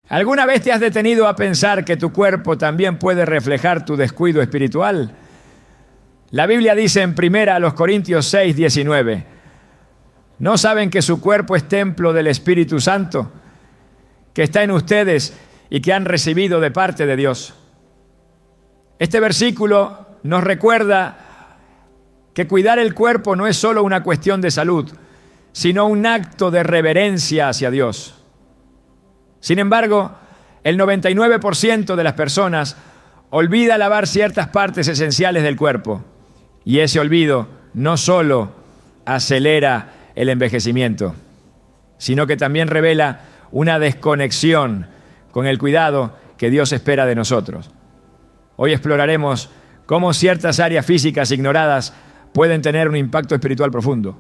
¿Alguna vez te has detenido a pensar que tu cuerpo también puede reflejar tu descuido espiritual? La Biblia dice en 1 Corintios 6, 19, ¿no saben que su cuerpo es templo del Espíritu Santo, que está en ustedes y que han recibido de parte de Dios? Este versículo nos recuerda que cuidar el cuerpo no es solo una cuestión de salud, sino un acto de reverencia hacia Dios. Sin embargo, el 99% de las personas olvida lavar ciertas partes esenciales del cuerpo, y ese olvido no solo acelera el envejecimiento, sino que también revela una desconexión con el cuidado que Dios espera de nosotros. Hoy exploraremos cómo ciertas áreas físicas ignoradas pueden tener un impacto espiritual profundo.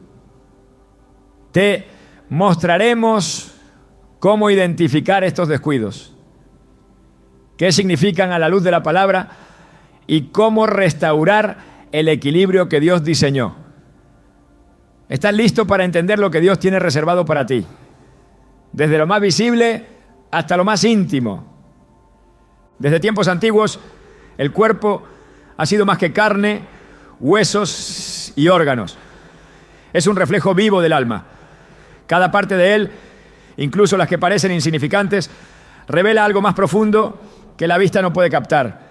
Te mostraremos cómo identificar estos descuidos, qué significan a la luz de la palabra y cómo restaurar el equilibrio que Dios diseñó. ¿Estás listo para entender lo que Dios tiene reservado para ti? Desde lo más visible hasta lo más íntimo. Desde tiempos antiguos, el cuerpo ha sido más que carne, huesos y órganos. Es un reflejo vivo del alma. Cada parte de él, incluso las que parecen insignificantes, revela algo más profundo que la vista no puede captar.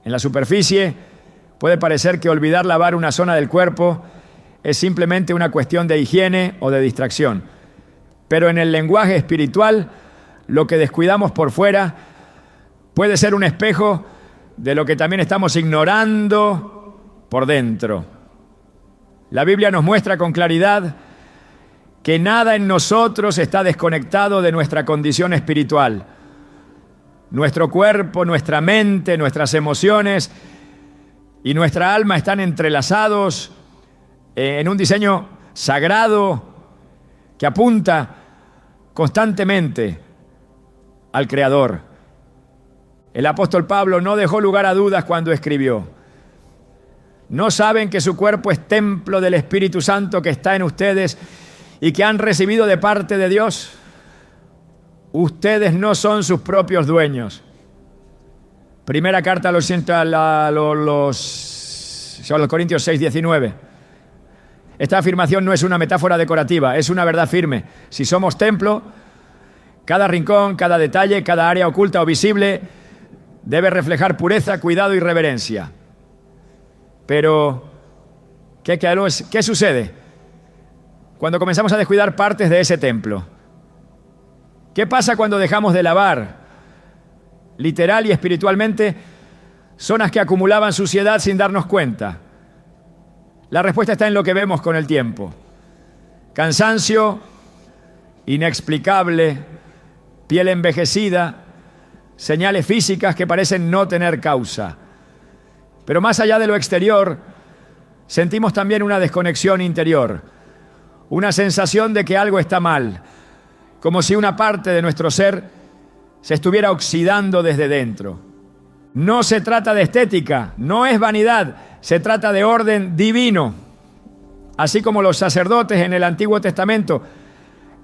En la superficie puede parecer que olvidar lavar una zona del cuerpo es simplemente una cuestión de higiene o de distracción. Pero en el lenguaje espiritual, lo que descuidamos por fuera puede ser un espejo de lo que también estamos ignorando por dentro. La Biblia nos muestra con claridad que nada en nosotros está desconectado de nuestra condición espiritual. Nuestro cuerpo, nuestra mente, nuestras emociones y nuestra alma están entrelazados en un diseño sagrado que apunta constantemente al Creador. El apóstol Pablo no dejó lugar a dudas cuando escribió: ¿no saben que su cuerpo es templo del Espíritu Santo que está en ustedes y que han recibido de parte de Dios? Ustedes no son sus propios dueños. Primera carta a los Corintios 6, 19. Esta afirmación no es una metáfora decorativa, es una verdad firme. Si somos templo, cada rincón, cada detalle, cada área oculta o visible debe reflejar pureza, cuidado y reverencia. Pero, ¿qué sucede cuando comenzamos a descuidar partes de ese templo? ¿Qué pasa cuando dejamos de lavar, literal y espiritualmente, zonas que acumulaban suciedad sin darnos cuenta? La respuesta está en lo que vemos con el tiempo. Cansancio inexplicable, piel envejecida, señales físicas que parecen no tener causa. Pero más allá de lo exterior, sentimos también una desconexión interior, una sensación de que algo está mal, como si una parte de nuestro ser se estuviera oxidando desde dentro. No se trata de estética, no es vanidad, se trata de orden divino. Así como los sacerdotes en el Antiguo Testamento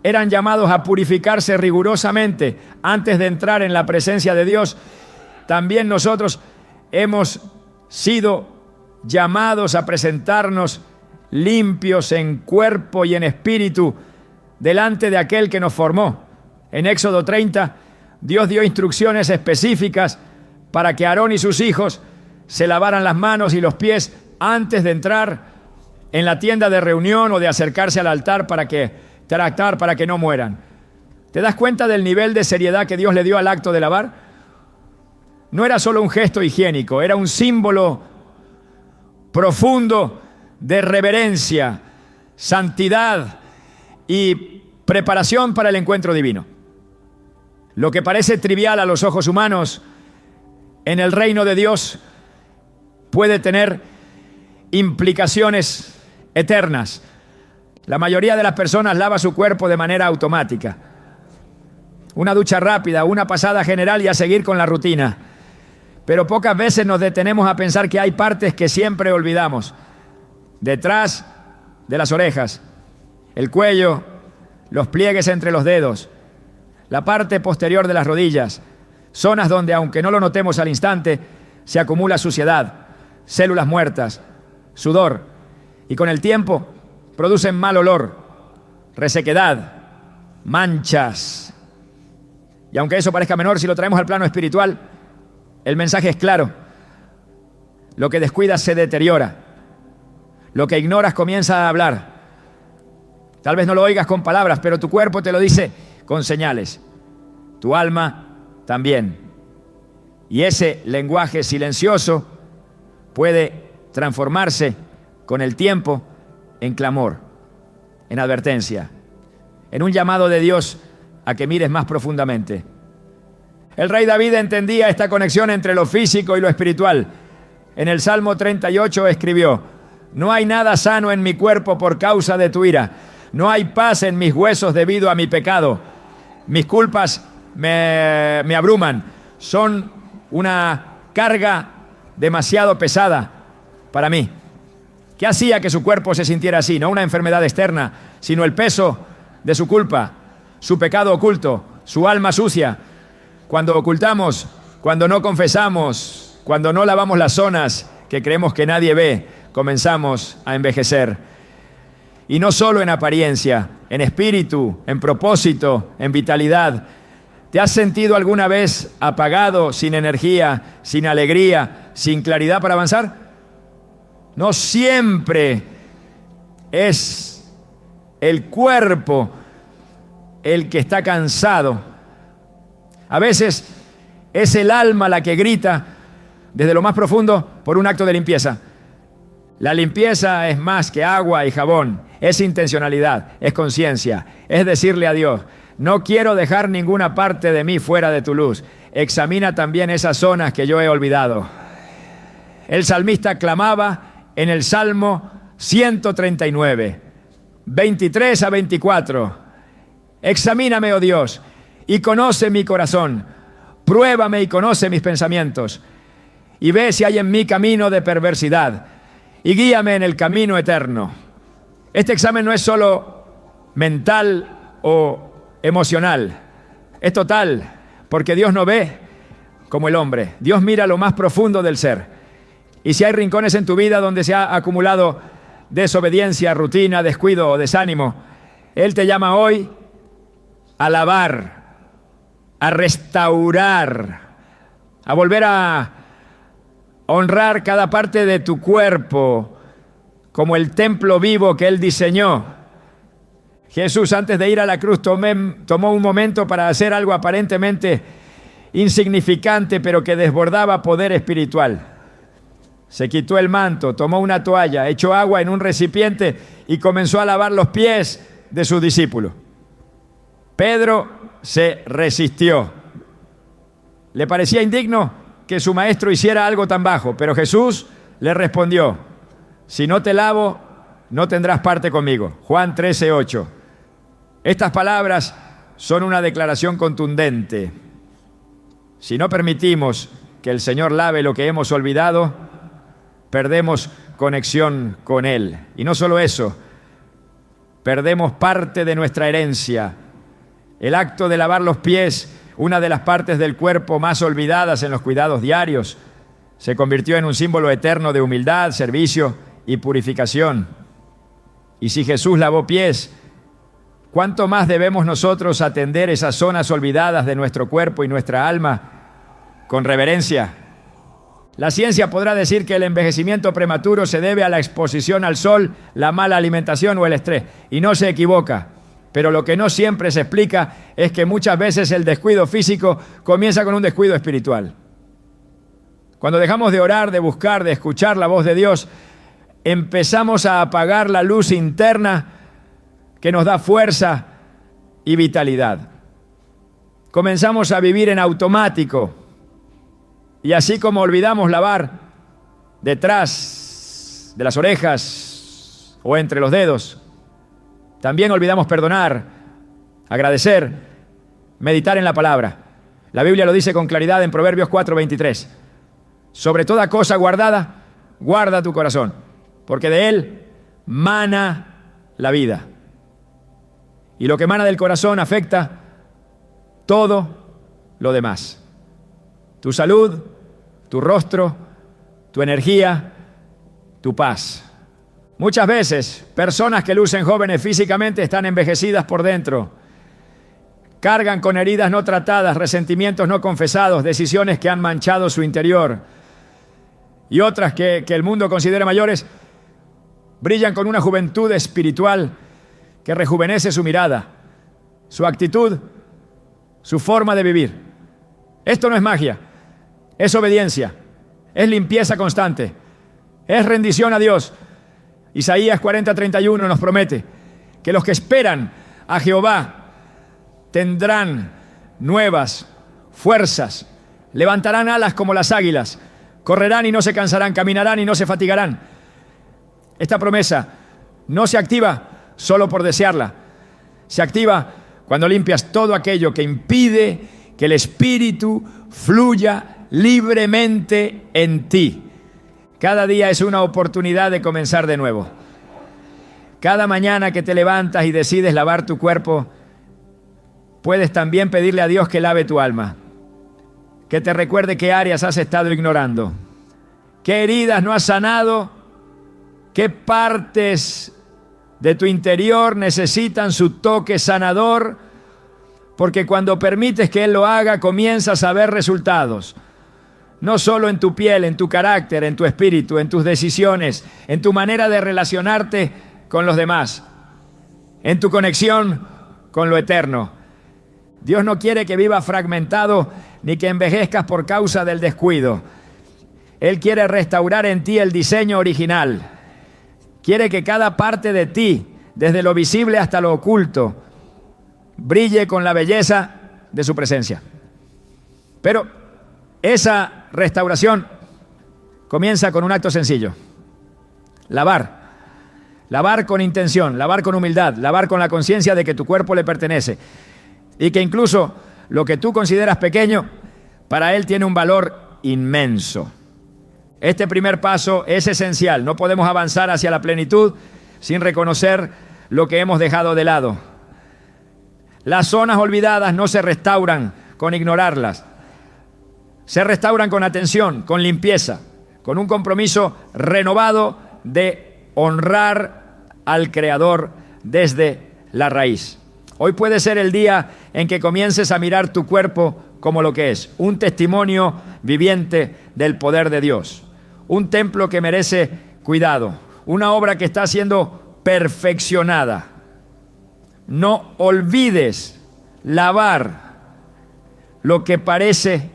eran llamados a purificarse rigurosamente antes de entrar en la presencia de Dios, también nosotros hemos sido llamados a presentarnos limpios en cuerpo y en espíritu delante de aquel que nos formó. En Éxodo 30, Dios dio instrucciones específicas para que Aarón y sus hijos se lavaran las manos y los pies antes de entrar en la tienda de reunión o de acercarse al altar para que no mueran. ¿Te das cuenta del nivel de seriedad que Dios le dio al acto de lavar? No era solo un gesto higiénico, era un símbolo profundo de reverencia, santidad y preparación para el encuentro divino. Lo que parece trivial a los ojos humanos, en el reino de Dios puede tener implicaciones eternas. La mayoría de las personas lava su cuerpo de manera automática. Una ducha rápida, una pasada general y a seguir con la rutina. Pero pocas veces nos detenemos a pensar que hay partes que siempre olvidamos. Detrás de las orejas, el cuello, los pliegues entre los dedos, la parte posterior de las rodillas, zonas donde, aunque no lo notemos al instante, se acumula suciedad, células muertas, sudor, y con el tiempo producen mal olor, resequedad, manchas. Y aunque eso parezca menor, si lo traemos al plano espiritual, el mensaje es claro. Lo que descuidas se deteriora. Lo que ignoras comienza a hablar. Tal vez no lo oigas con palabras, pero tu cuerpo te lo dice con señales. Tu alma también. Y ese lenguaje silencioso puede transformarse con el tiempo en clamor, en advertencia, en un llamado de Dios a que mires más profundamente. El rey David entendía esta conexión entre lo físico y lo espiritual. En el Salmo 38 escribió: no hay nada sano en mi cuerpo por causa de tu ira. No hay paz en mis huesos debido a mi pecado. Mis culpas me abruman. Son una carga demasiado pesada para mí. ¿Qué hacía que su cuerpo se sintiera así? No una enfermedad externa, sino el peso de su culpa, su pecado oculto, su alma sucia. Cuando ocultamos, cuando no confesamos, cuando no lavamos las zonas que creemos que nadie ve, comenzamos a envejecer. Y no solo en apariencia, en espíritu, en propósito, en vitalidad. ¿Te has sentido alguna vez apagado, sin energía, sin alegría, sin claridad para avanzar? No siempre es el cuerpo el que está cansado. A veces es el alma la que grita desde lo más profundo por un acto de limpieza. La limpieza es más que agua y jabón, es intencionalidad, es conciencia, es decirle a Dios: no quiero dejar ninguna parte de mí fuera de tu luz. Examina también esas zonas que yo he olvidado. El salmista clamaba en el Salmo 139, 23 a 24. Examíname, oh Dios, y conoce mi corazón. Pruébame y conoce mis pensamientos. Y ve si hay en mí camino de perversidad. Y guíame en el camino eterno. Este examen no es solo mental o emocional. Es total, porque Dios no ve como el hombre. Dios mira lo más profundo del ser. Y si hay rincones en tu vida donde se ha acumulado desobediencia, rutina, descuido o desánimo, Él te llama hoy a lavar, a restaurar, a volver a honrar cada parte de tu cuerpo como el templo vivo que Él diseñó. Jesús, antes de ir a la cruz, tomó un momento para hacer algo aparentemente insignificante, pero que desbordaba poder espiritual. Se quitó el manto, tomó una toalla, echó agua en un recipiente y comenzó a lavar los pies de sus discípulos. Pedro se resistió. Le parecía indigno que su maestro hiciera algo tan bajo, pero Jesús le respondió: si no te lavo, no tendrás parte conmigo. Juan 13:8. Estas palabras son una declaración contundente. Si no permitimos que el Señor lave lo que hemos olvidado, perdemos conexión con Él. Y no solo eso, perdemos parte de nuestra herencia. El acto de lavar los pies, una de las partes del cuerpo más olvidadas en los cuidados diarios, se convirtió en un símbolo eterno de humildad, servicio y purificación. Y si Jesús lavó pies, ¿cuánto más debemos nosotros atender esas zonas olvidadas de nuestro cuerpo y nuestra alma con reverencia? La ciencia podrá decir que el envejecimiento prematuro se debe a la exposición al sol, la mala alimentación o el estrés, y no se equivoca. Pero lo que no siempre se explica es que muchas veces el descuido físico comienza con un descuido espiritual. Cuando dejamos de orar, de buscar, de escuchar la voz de Dios, empezamos a apagar la luz interna que nos da fuerza y vitalidad. Comenzamos a vivir en automático. Y así como olvidamos lavar detrás de las orejas o entre los dedos, también olvidamos perdonar, agradecer, meditar en la palabra. La Biblia lo dice con claridad en Proverbios 4:23. Sobre toda cosa guardada, guarda tu corazón, porque de él mana la vida. Y lo que emana del corazón afecta todo lo demás. Tu salud, tu rostro, tu energía, tu paz. Muchas veces, personas que lucen jóvenes físicamente están envejecidas por dentro. Cargan con heridas no tratadas, resentimientos no confesados, decisiones que han manchado su interior. Y otras que el mundo considera mayores, brillan con una juventud espiritual que rejuvenece su mirada, su actitud, su forma de vivir. Esto no es magia, es obediencia, es limpieza constante, es rendición a Dios. Isaías 40:31 nos promete que los que esperan a Jehová tendrán nuevas fuerzas, levantarán alas como las águilas, correrán y no se cansarán, caminarán y no se fatigarán. Esta promesa no se activa solo por desearla, se activa cuando limpias todo aquello que impide que el Espíritu fluya libremente en ti. Cada día es una oportunidad de comenzar de nuevo. Cada mañana que te levantas y decides lavar tu cuerpo, puedes también pedirle a Dios que lave tu alma, que te recuerde qué áreas has estado ignorando, qué heridas no has sanado, qué partes de tu interior necesitan su toque sanador, porque cuando permites que Él lo haga, comienzas a ver resultados. No solo en tu piel, en tu carácter, en tu espíritu, en tus decisiones, en tu manera de relacionarte con los demás, en tu conexión con lo eterno. Dios no quiere que vivas fragmentado ni que envejezcas por causa del descuido. Él quiere restaurar en ti el diseño original. Quiere que cada parte de ti, desde lo visible hasta lo oculto, brille con la belleza de su presencia. Pero esa restauración comienza con un acto sencillo: lavar. Lavar con intención, lavar con humildad, lavar con la conciencia de que tu cuerpo le pertenece y que incluso lo que tú consideras pequeño, para Él tiene un valor inmenso. Este primer paso es esencial. No podemos avanzar hacia la plenitud sin reconocer lo que hemos dejado de lado. Las zonas olvidadas no se restauran con ignorarlas. Se restauran con atención, con limpieza, con un compromiso renovado de honrar al Creador desde la raíz. Hoy puede ser el día en que comiences a mirar tu cuerpo como lo que es, un testimonio viviente del poder de Dios, un templo que merece cuidado, una obra que está siendo perfeccionada. No olvides lavar lo que parece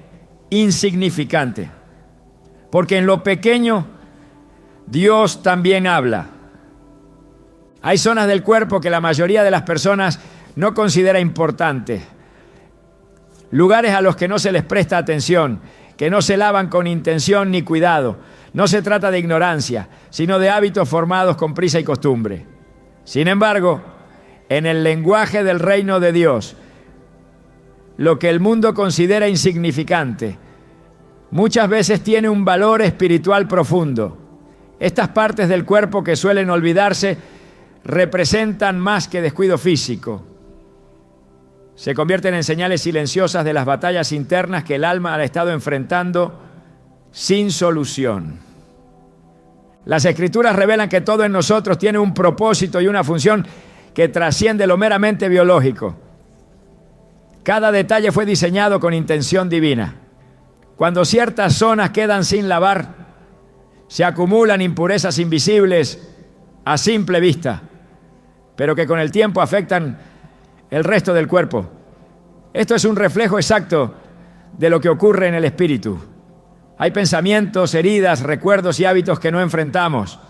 insignificante, porque en lo pequeño Dios también habla. Hay zonas del cuerpo que la mayoría de las personas no considera importante, lugares a los que no se les presta atención, que no se lavan con intención ni cuidado. No se trata de ignorancia, sino de hábitos formados con prisa y costumbre. Sin embargo, en el lenguaje del reino de Dios, lo que el mundo considera insignificante muchas veces tiene un valor espiritual profundo. Estas partes del cuerpo que suelen olvidarse representan más que descuido físico. Se convierten en señales silenciosas de las batallas internas que el alma ha estado enfrentando sin solución. Las Escrituras revelan que todo en nosotros tiene un propósito y una función que trasciende lo meramente biológico. Cada detalle fue diseñado con intención divina. Cuando ciertas zonas quedan sin lavar, se acumulan impurezas invisibles a simple vista, pero que con el tiempo afectan el resto del cuerpo. Esto es un reflejo exacto de lo que ocurre en el espíritu. Hay pensamientos, heridas, recuerdos y hábitos que no enfrentamos.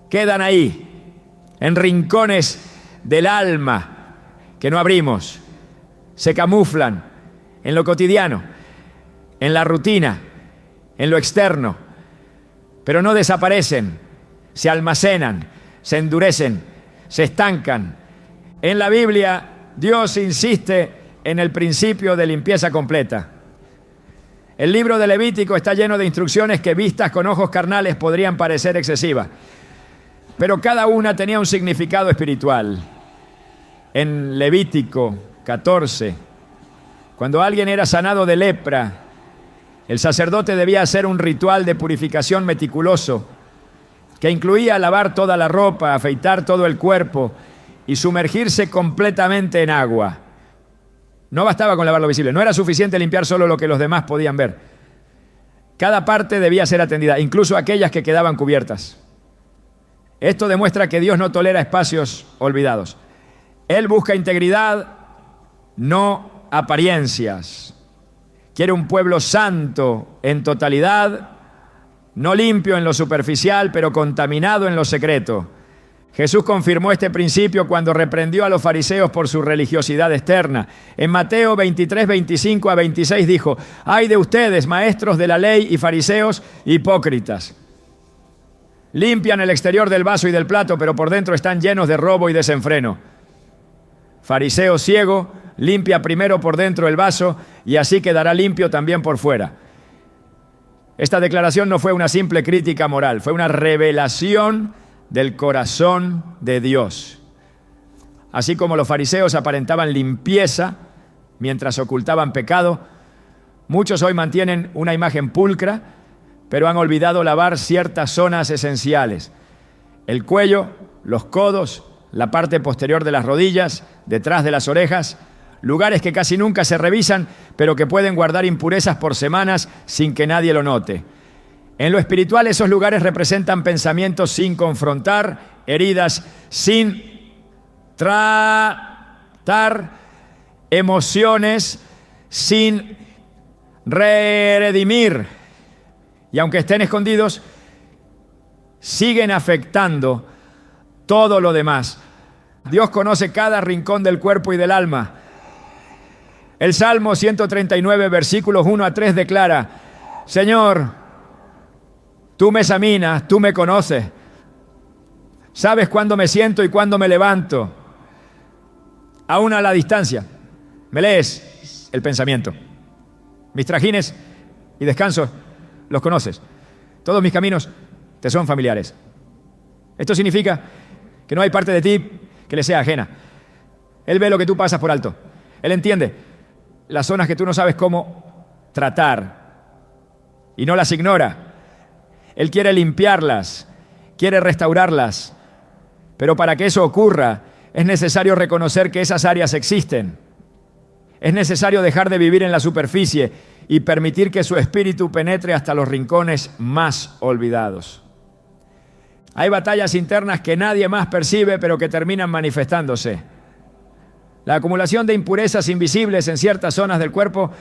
Quedan ahí, en rincones del alma que no abrimos. Se camuflan en lo cotidiano, en la rutina, en lo externo, pero no desaparecen, se almacenan, se endurecen, se estancan. En la Biblia, Dios insiste en el principio de limpieza completa. El libro de Levítico está lleno de instrucciones que vistas con ojos carnales podrían parecer excesivas, pero cada una tenía un significado espiritual. En Levítico 14, Cuando alguien era sanado de lepra, el sacerdote debía hacer un ritual de purificación meticuloso que incluía lavar toda la ropa, afeitar todo el cuerpo y sumergirse completamente en agua. No bastaba con lavar lo visible, no era suficiente limpiar solo lo que los demás podían ver. Cada parte debía ser atendida, incluso aquellas que quedaban cubiertas. Esto demuestra que Dios no tolera espacios olvidados. Él busca integridad, no apariencias. Quiere un pueblo santo en totalidad, no limpio en lo superficial, pero contaminado en lo secreto. Jesús confirmó este principio cuando reprendió a los fariseos por su religiosidad externa. En Mateo 23, 25 a 26 dijo: «Ay de ustedes, maestros de la ley y fariseos hipócritas. Limpian el exterior del vaso y del plato, pero por dentro están llenos de robo y desenfreno. Fariseo ciego, limpia primero por dentro el vaso y así quedará limpio también por fuera». Esta declaración no fue una simple crítica moral, fue una revelación del corazón de Dios. Así como los fariseos aparentaban limpieza mientras ocultaban pecado, muchos hoy mantienen una imagen pulcra, pero han olvidado lavar ciertas zonas esenciales: el cuello, los codos, la parte posterior de las rodillas, detrás de las orejas, lugares que casi nunca se revisan, pero que pueden guardar impurezas por semanas sin que nadie lo note. En lo espiritual, esos lugares representan pensamientos sin confrontar, heridas sin tratar, emociones sin redimir. Y aunque estén escondidos, siguen afectando todo lo demás. Dios conoce cada rincón del cuerpo y del alma. El Salmo 139, versículos 1 a 3 declara: «Señor, tú me examinas, tú me conoces. Sabes cuándo me siento y cuándo me levanto. Aún a la distancia, me lees el pensamiento. Mis trajines y descansos los conoces. Todos mis caminos te son familiares». Esto significa que no hay parte de ti que le sea ajena. Él ve lo que tú pasas por alto. Él entiende las zonas que tú no sabes cómo tratar y no las ignora. Él quiere limpiarlas, quiere restaurarlas, pero para que eso ocurra es necesario reconocer que esas áreas existen. Es necesario dejar de vivir en la superficie y permitir que su espíritu penetre hasta los rincones más olvidados. Hay batallas internas que nadie más percibe, pero que terminan manifestándose. La acumulación de impurezas invisibles en ciertas zonas del cuerpo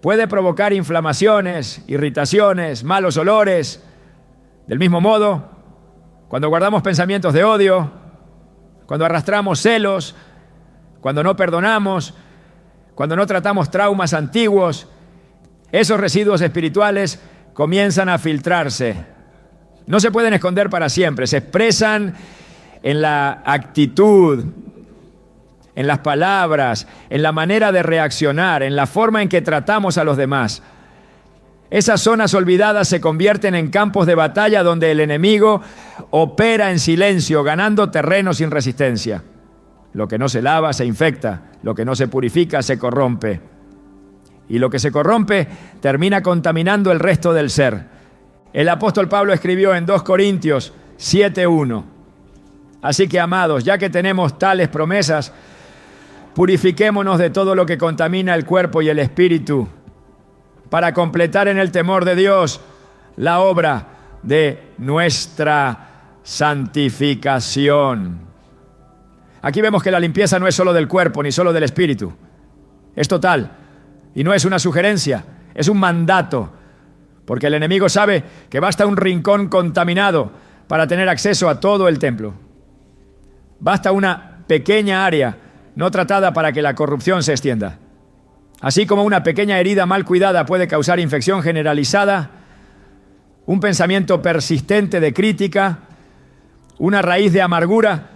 puede provocar inflamaciones, irritaciones, malos olores. Del mismo modo, cuando guardamos pensamientos de odio, cuando arrastramos celos, cuando no perdonamos, cuando no tratamos traumas antiguos, esos residuos espirituales comienzan a filtrarse. No se pueden esconder para siempre, se expresan en la actitud, en las palabras, en la manera de reaccionar, en la forma en que tratamos a los demás. Esas zonas olvidadas se convierten en campos de batalla donde el enemigo opera en silencio, ganando terreno sin resistencia. Lo que no se lava se infecta, lo que no se purifica se corrompe. Y lo que se corrompe termina contaminando el resto del ser. El apóstol Pablo escribió en 2 Corintios 7:1: «Así que, amados, ya que tenemos tales promesas, purifiquémonos de todo lo que contamina el cuerpo y el espíritu, para completar en el temor de Dios la obra de nuestra santificación». Aquí vemos que la limpieza no es solo del cuerpo ni solo del espíritu. Es total. Y no es una sugerencia, es un mandato. Porque el enemigo sabe que basta un rincón contaminado para tener acceso a todo el templo. Basta una pequeña área no tratada para que la corrupción se extienda. Así como una pequeña herida mal cuidada puede causar infección generalizada, un pensamiento persistente de crítica, una raíz de amargura,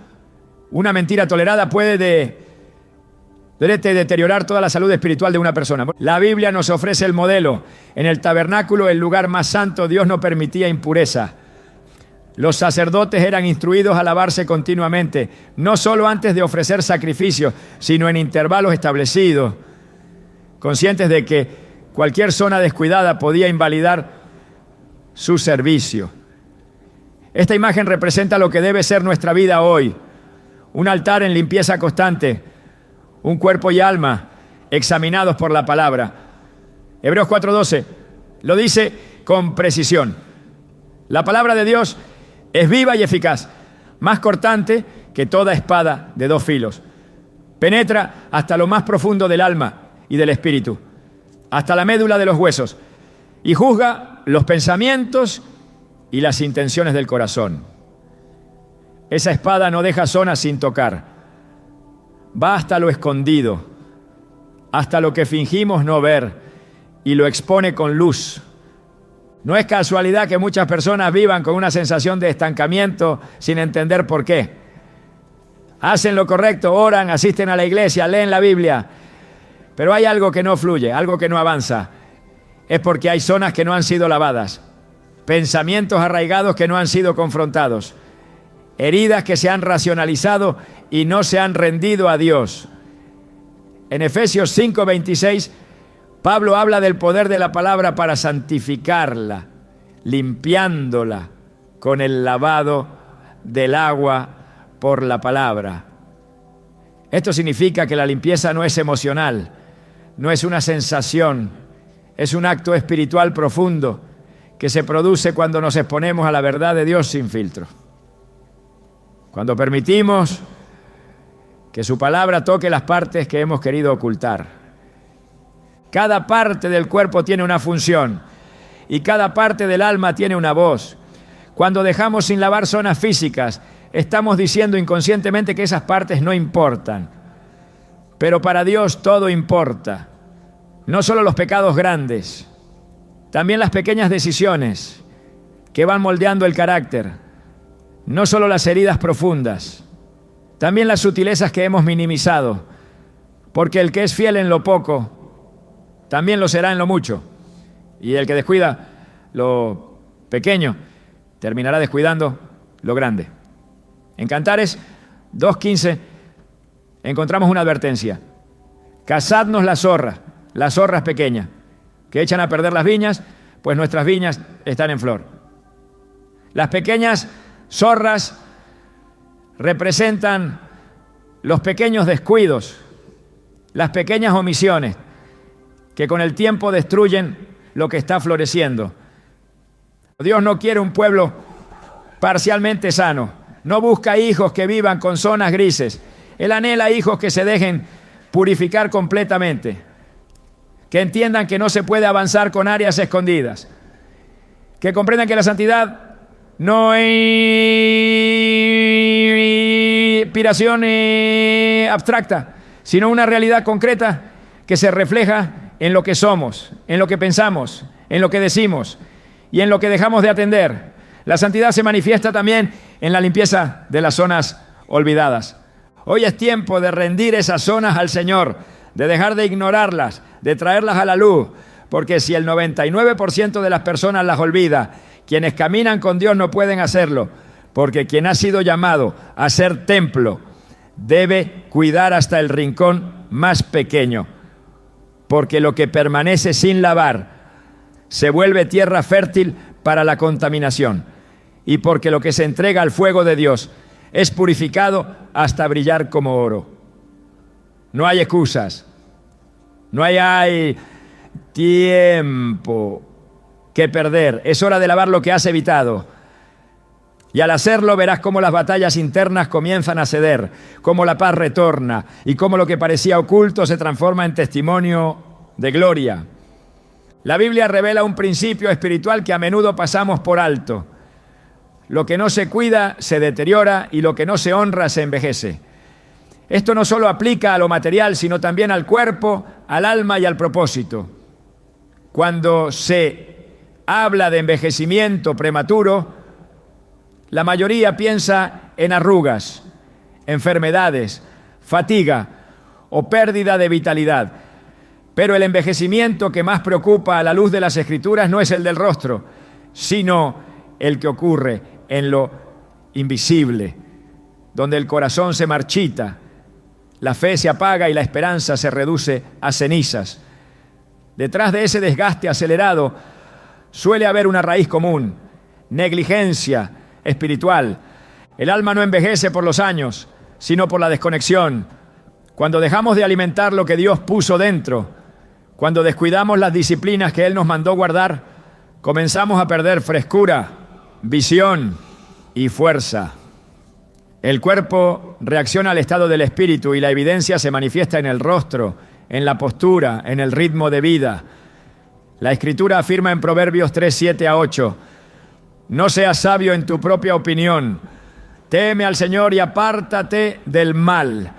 una mentira tolerada puede deteriorar toda la salud espiritual de una persona. La Biblia nos ofrece el modelo. En el tabernáculo, el lugar más santo, Dios no permitía impureza. Los sacerdotes eran instruidos a lavarse continuamente, no solo antes de ofrecer sacrificios, sino en intervalos establecidos. conscientes de que cualquier zona descuidada podía invalidar su servicio. Esta imagen representa lo que debe ser nuestra vida hoy: un altar en limpieza constante, un cuerpo y alma examinados por la palabra. Hebreos 4:12 lo dice con precisión. La palabra de Dios es viva y eficaz, más cortante que toda espada de dos filos. Penetra hasta lo más profundo del alma y del espíritu, hasta la médula de los huesos, y juzga los pensamientos y las intenciones del corazón. Esa espada no deja zona sin tocar. Va hasta lo escondido, hasta lo que fingimos no ver, y lo expone con luz. No es casualidad que muchas personas vivan con una sensación de estancamiento sin entender por qué. Hacen lo correcto, oran, asisten a la iglesia, leen la Biblia, pero hay algo que no fluye, algo que no avanza. Es porque hay zonas que no han sido lavadas, pensamientos arraigados que no han sido confrontados, heridas que se han racionalizado y no se han rendido a Dios. En Efesios 5:26, Pablo habla del poder de la palabra para santificarla, limpiándola con el lavado del agua por la palabra. Esto significa que la limpieza no es emocional, no es una sensación, es un acto espiritual profundo que se produce cuando nos exponemos a la verdad de Dios sin filtro. Cuando permitimos que su palabra toque las partes que hemos querido ocultar. Cada parte del cuerpo tiene una función y cada parte del alma tiene una voz. Cuando dejamos sin lavar zonas físicas, estamos diciendo inconscientemente que esas partes no importan. Pero para Dios todo importa. No solo los pecados grandes, también las pequeñas decisiones que van moldeando el carácter. No solo las heridas profundas, también las sutilezas que hemos minimizado. Porque el que es fiel en lo poco, también lo será en lo mucho. Y el que descuida lo pequeño, terminará descuidando lo grande. En Cantares 2:15 encontramos una advertencia. Cazadnos las zorras pequeñas, que echan a perder las viñas, pues nuestras viñas están en flor. Las pequeñas zorras representan los pequeños descuidos, las pequeñas omisiones, que con el tiempo destruyen lo que está floreciendo. Dios no quiere un pueblo parcialmente sano. No busca hijos que vivan con zonas grises. Él anhela hijos que se dejen purificar completamente, que entiendan que no se puede avanzar con áreas escondidas, que comprendan que la santidad no es inspiración abstracta, sino una realidad concreta que se refleja en lo que somos, en lo que pensamos, en lo que decimos y en lo que dejamos de atender. La santidad se manifiesta también en la limpieza de las zonas olvidadas. Hoy es tiempo de rendir esas zonas al Señor, de dejar de ignorarlas, de traerlas a la luz, porque si el 99% de las personas las olvida, quienes caminan con Dios no pueden hacerlo, porque quien ha sido llamado a ser templo debe cuidar hasta el rincón más pequeño, porque lo que permanece sin lavar se vuelve tierra fértil para la contaminación, y porque lo que se entrega al fuego de Dios es purificado hasta brillar como oro. No hay excusas, no hay tiempo que perder. Es hora de lavar lo que has evitado. Y al hacerlo verás cómo las batallas internas comienzan a ceder, cómo la paz retorna y cómo lo que parecía oculto se transforma en testimonio de gloria. La Biblia revela un principio espiritual que a menudo pasamos por alto. Lo que no se cuida se deteriora y lo que no se honra se envejece. Esto no solo aplica a lo material, sino también al cuerpo, al alma y al propósito. Cuando se habla de envejecimiento prematuro, la mayoría piensa en arrugas, enfermedades, fatiga o pérdida de vitalidad. Pero el envejecimiento que más preocupa a la luz de las Escrituras no es el del rostro, sino el que ocurre en lo invisible, donde el corazón se marchita, la fe se apaga y la esperanza se reduce a cenizas. Detrás de ese desgaste acelerado suele haber una raíz común: negligencia espiritual. El alma no envejece por los años, sino por la desconexión. Cuando dejamos de alimentar lo que Dios puso dentro, cuando descuidamos las disciplinas que Él nos mandó guardar, comenzamos a perder frescura, visión y fuerza. El cuerpo reacciona al estado del espíritu y la evidencia se manifiesta en el rostro, en la postura, en el ritmo de vida. La Escritura afirma en Proverbios 3, 7 a 8: no seas sabio en tu propia opinión, teme al Señor y apártate del mal.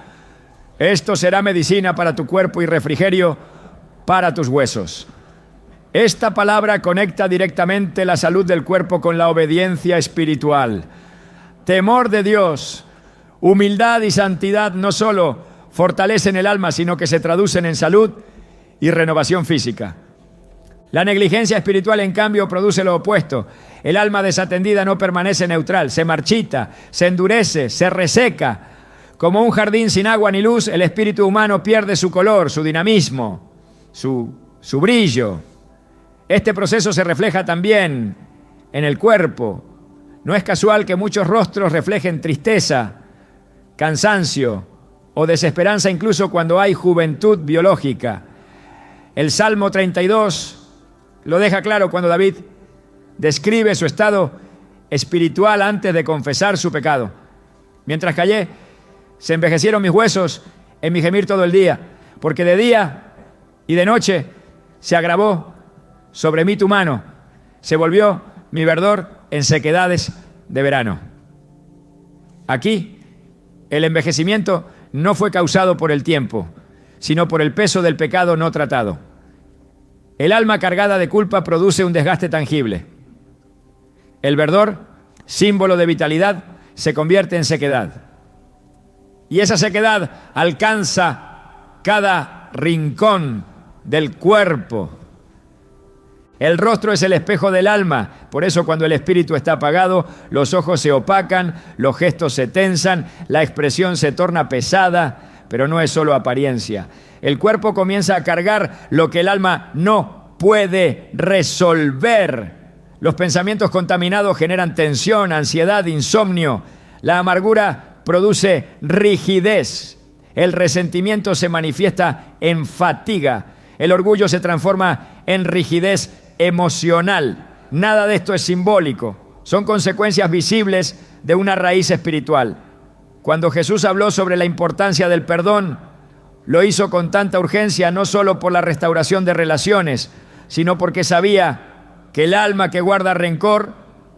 Esto será medicina para tu cuerpo y refrigerio para tus huesos. Esta palabra conecta directamente la salud del cuerpo con la obediencia espiritual. Temor de Dios, humildad y santidad no solo fortalecen el alma, sino que se traducen en salud y renovación física. La negligencia espiritual, en cambio, produce lo opuesto. El alma desatendida no permanece neutral, se marchita, se endurece, se reseca. Como un jardín sin agua ni luz, el espíritu humano pierde su color, su dinamismo, su brillo. Este proceso se refleja también en el cuerpo. No es casual que muchos rostros reflejen tristeza, cansancio o desesperanza, incluso cuando hay juventud biológica. El Salmo 32 lo deja claro cuando David describe su estado espiritual antes de confesar su pecado. Mientras callé, se envejecieron mis huesos en mi gemir todo el día, porque de día y de noche se agravó sobre mí tu mano, se volvió mi verdor en sequedades de verano. Aquí, el envejecimiento no fue causado por el tiempo, sino por el peso del pecado no tratado. El alma cargada de culpa produce un desgaste tangible. El verdor, símbolo de vitalidad, se convierte en sequedad. Y esa sequedad alcanza cada rincón del cuerpo. El rostro es el espejo del alma. Por eso, cuando el espíritu está apagado, los ojos se opacan, los gestos se tensan, la expresión se torna pesada, pero no es solo apariencia. El cuerpo comienza a cargar lo que el alma no puede resolver. Los pensamientos contaminados generan tensión, ansiedad, insomnio. La amargura produce rigidez. El resentimiento se manifiesta en fatiga. El orgullo se transforma en rigidez emocional. Nada de esto es simbólico. Son consecuencias visibles de una raíz espiritual. Cuando Jesús habló sobre la importancia del perdón, lo hizo con tanta urgencia, no solo por la restauración de relaciones, sino porque sabía que el alma que guarda rencor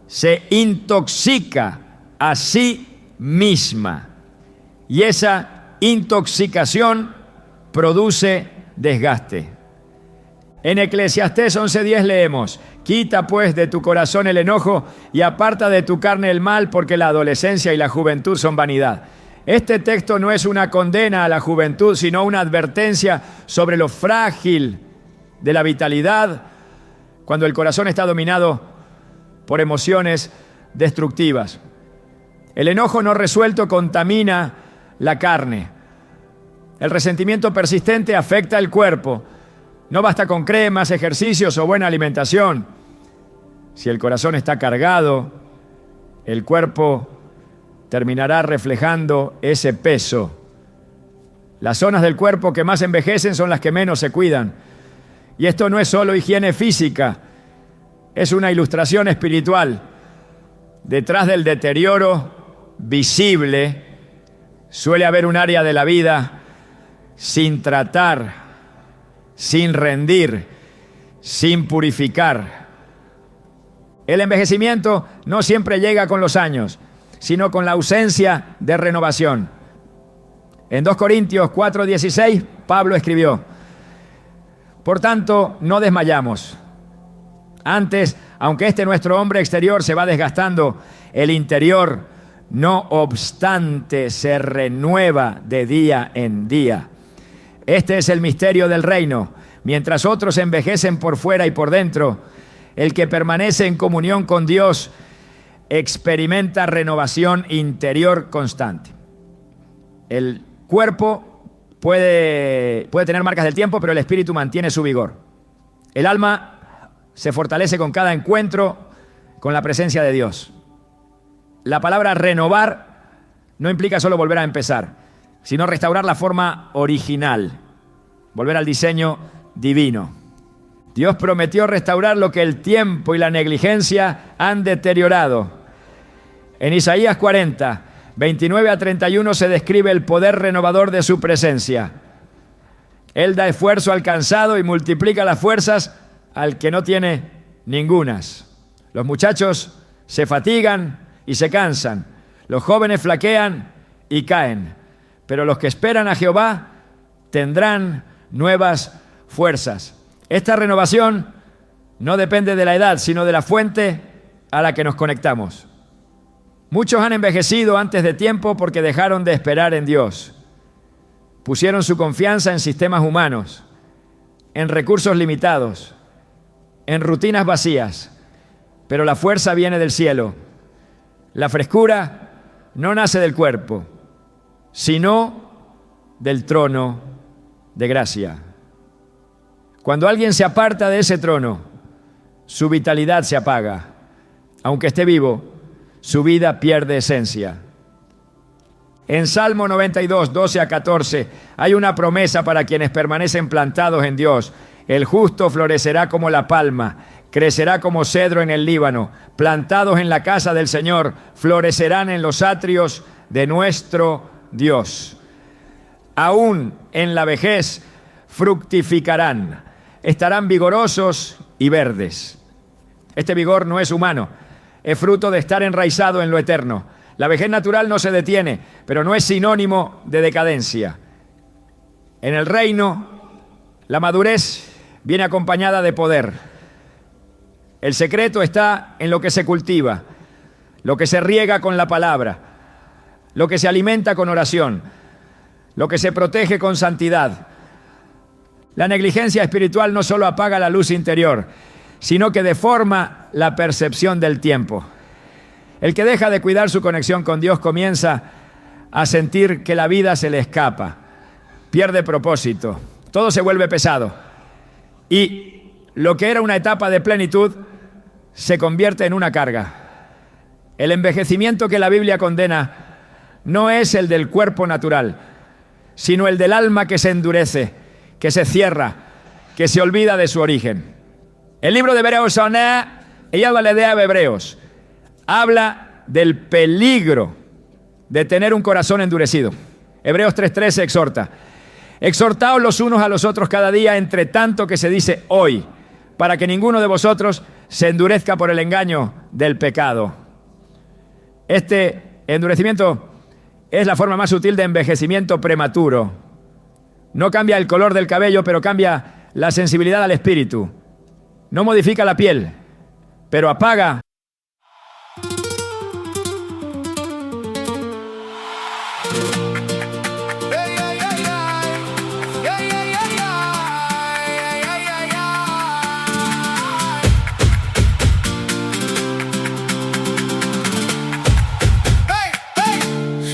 se intoxica a sí misma. Y esa intoxicación produce desgaste. En Eclesiastés 11:10 leemos: quita pues de tu corazón el enojo y aparta de tu carne el mal, porque la adolescencia y la juventud son vanidad. Este texto no es una condena a la juventud, sino una advertencia sobre lo frágil de la vitalidad cuando el corazón está dominado por emociones destructivas. El enojo no resuelto contamina la carne. El resentimiento persistente afecta el cuerpo. No basta con cremas, ejercicios o buena alimentación. Si el corazón está cargado, el cuerpo terminará reflejando ese peso. Las zonas del cuerpo que más envejecen son las que menos se cuidan. Y esto no es solo higiene física, es una ilustración espiritual. Detrás del deterioro visible suele haber un área de la vida sin tratar, sin rendir, sin purificar. El envejecimiento no siempre llega con los años, sino con la ausencia de renovación. En 2 Corintios 4:16, Pablo escribió: por tanto, no desmayamos. Antes, aunque este nuestro hombre exterior se va desgastando, el interior, no obstante, se renueva de día en día. Este es el misterio del reino. Mientras otros envejecen por fuera y por dentro, el que permanece en comunión con Dios experimenta renovación interior constante. El cuerpo puede tener marcas del tiempo, pero el espíritu mantiene su vigor. El alma se fortalece con cada encuentro con la presencia de Dios. La palabra renovar no implica solo volver a empezar, sino restaurar la forma original, volver al diseño divino. Dios prometió restaurar lo que el tiempo y la negligencia han deteriorado. En Isaías 40, 29 a 31 se describe el poder renovador de su presencia. Él da esfuerzo al cansado y multiplica las fuerzas al que no tiene ningunas. Los muchachos se fatigan y se cansan. Los jóvenes flaquean y caen. Pero los que esperan a Jehová tendrán nuevas fuerzas. Esta renovación no depende de la edad, sino de la fuente a la que nos conectamos. Muchos han envejecido antes de tiempo porque dejaron de esperar en Dios. Pusieron su confianza en sistemas humanos, en recursos limitados, en rutinas vacías. Pero la fuerza viene del cielo. La frescura no nace del cuerpo, sino del trono de gracia. Cuando alguien se aparta de ese trono, su vitalidad se apaga. Aunque esté vivo, su vida pierde esencia. En Salmo 92, 12 a 14, hay una promesa para quienes permanecen plantados en Dios. El justo florecerá como la palma, crecerá como cedro en el Líbano. Plantados en la casa del Señor, florecerán en los atrios de nuestro Dios. Aún en la vejez fructificarán, estarán vigorosos y verdes. Este vigor no es humano, es fruto de estar enraizado en lo eterno. La vejez natural no se detiene, pero no es sinónimo de decadencia. En el reino, la madurez viene acompañada de poder. El secreto está en lo que se cultiva, lo que se riega con la palabra, lo que se alimenta con oración, lo que se protege con santidad. La negligencia espiritual no solo apaga la luz interior, sino que deforma la percepción del tiempo. El que deja de cuidar su conexión con Dios comienza a sentir que la vida se le escapa, pierde propósito, todo se vuelve pesado. Y lo que era una etapa de plenitud se convierte en una carga. El envejecimiento que la Biblia condena no es el del cuerpo natural, sino el del alma que se endurece, que se cierra, que se olvida de su origen. El libro de Hebreos habla del peligro de tener un corazón endurecido. Hebreos 3:13 exhorta: exhortaos los unos a los otros cada día, entre tanto que se dice hoy, para que ninguno de vosotros se endurezca por el engaño del pecado. Este endurecimiento es la forma más sutil de envejecimiento prematuro. No cambia el color del cabello, pero cambia la sensibilidad al espíritu. No modifica la piel, pero apaga.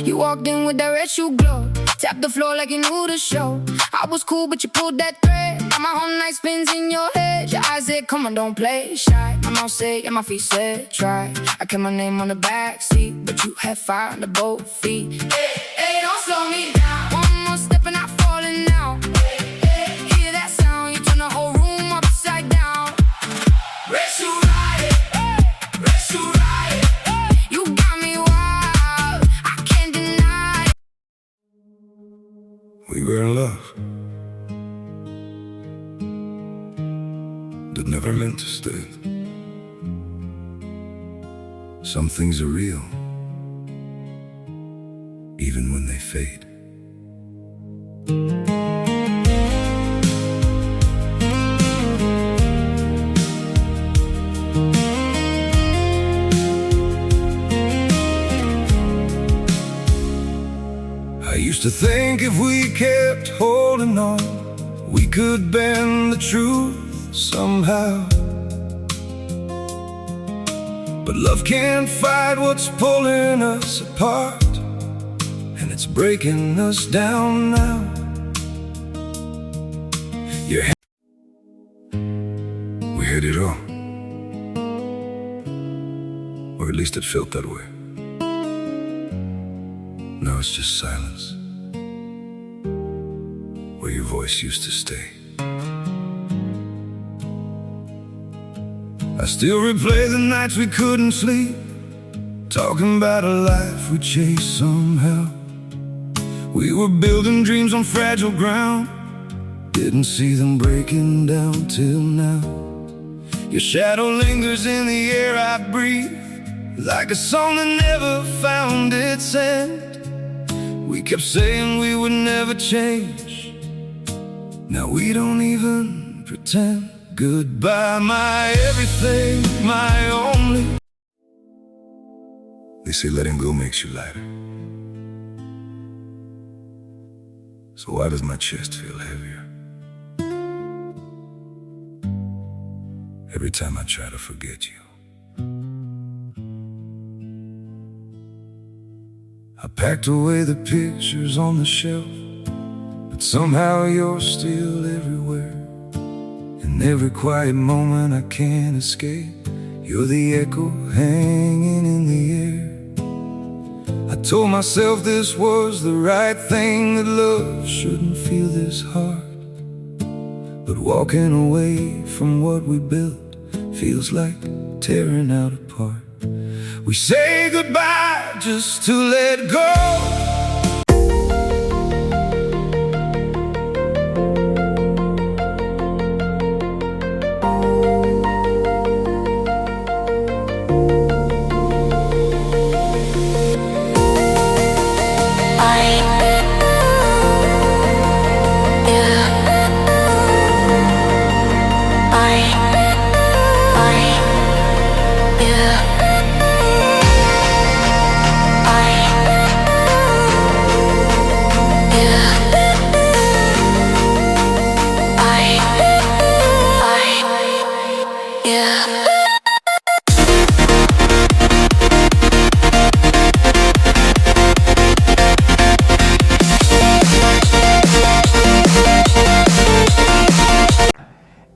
You walked in with that red shoe glow, tapped the floor like you knew the show. I was cool, but you pulled that thread. Got my whole night spins in your head. Your eyes said, come on, don't play shy. My mouth said, and my feet said, try. I kept my name on the backseat, but you had fire under both feet. Hey, hey, don't slow me down. One more step and I'm falling now. Hey, hey, hear that sound? You turn the whole room upside down. Red shoe riot, hey, red shoe riot. Hey, you got me wild, I can't deny it. We were in love that never meant to stay. Some things are real, even when they fade. I used to think if we kept holding on, we could bend the truth somehow. But love can't fight what's pulling us apart, and it's breaking us down now. Your heard it all. Or at least it felt that way. Now it's just silence, where your voice used to stay. I still replay the nights we couldn't sleep, talking about a life we chased somehow. We were building dreams on fragile ground, didn't see them breaking down till now. Your shadow lingers in the air I breathe, like a song that never found its end. We kept saying we would never change, now we don't even pretend. Goodbye, my everything, my only. They say letting go makes you lighter. So why does my chest feel heavier every time I try to forget you? I packed away the pictures on the shelf, but somehow you're still everywhere. In every quiet moment I can't escape, you're the echo hanging in the air. I told myself this was the right thing, that love shouldn't feel this hard. But walking away from what we built feels like tearing out apart. We say goodbye just to let go.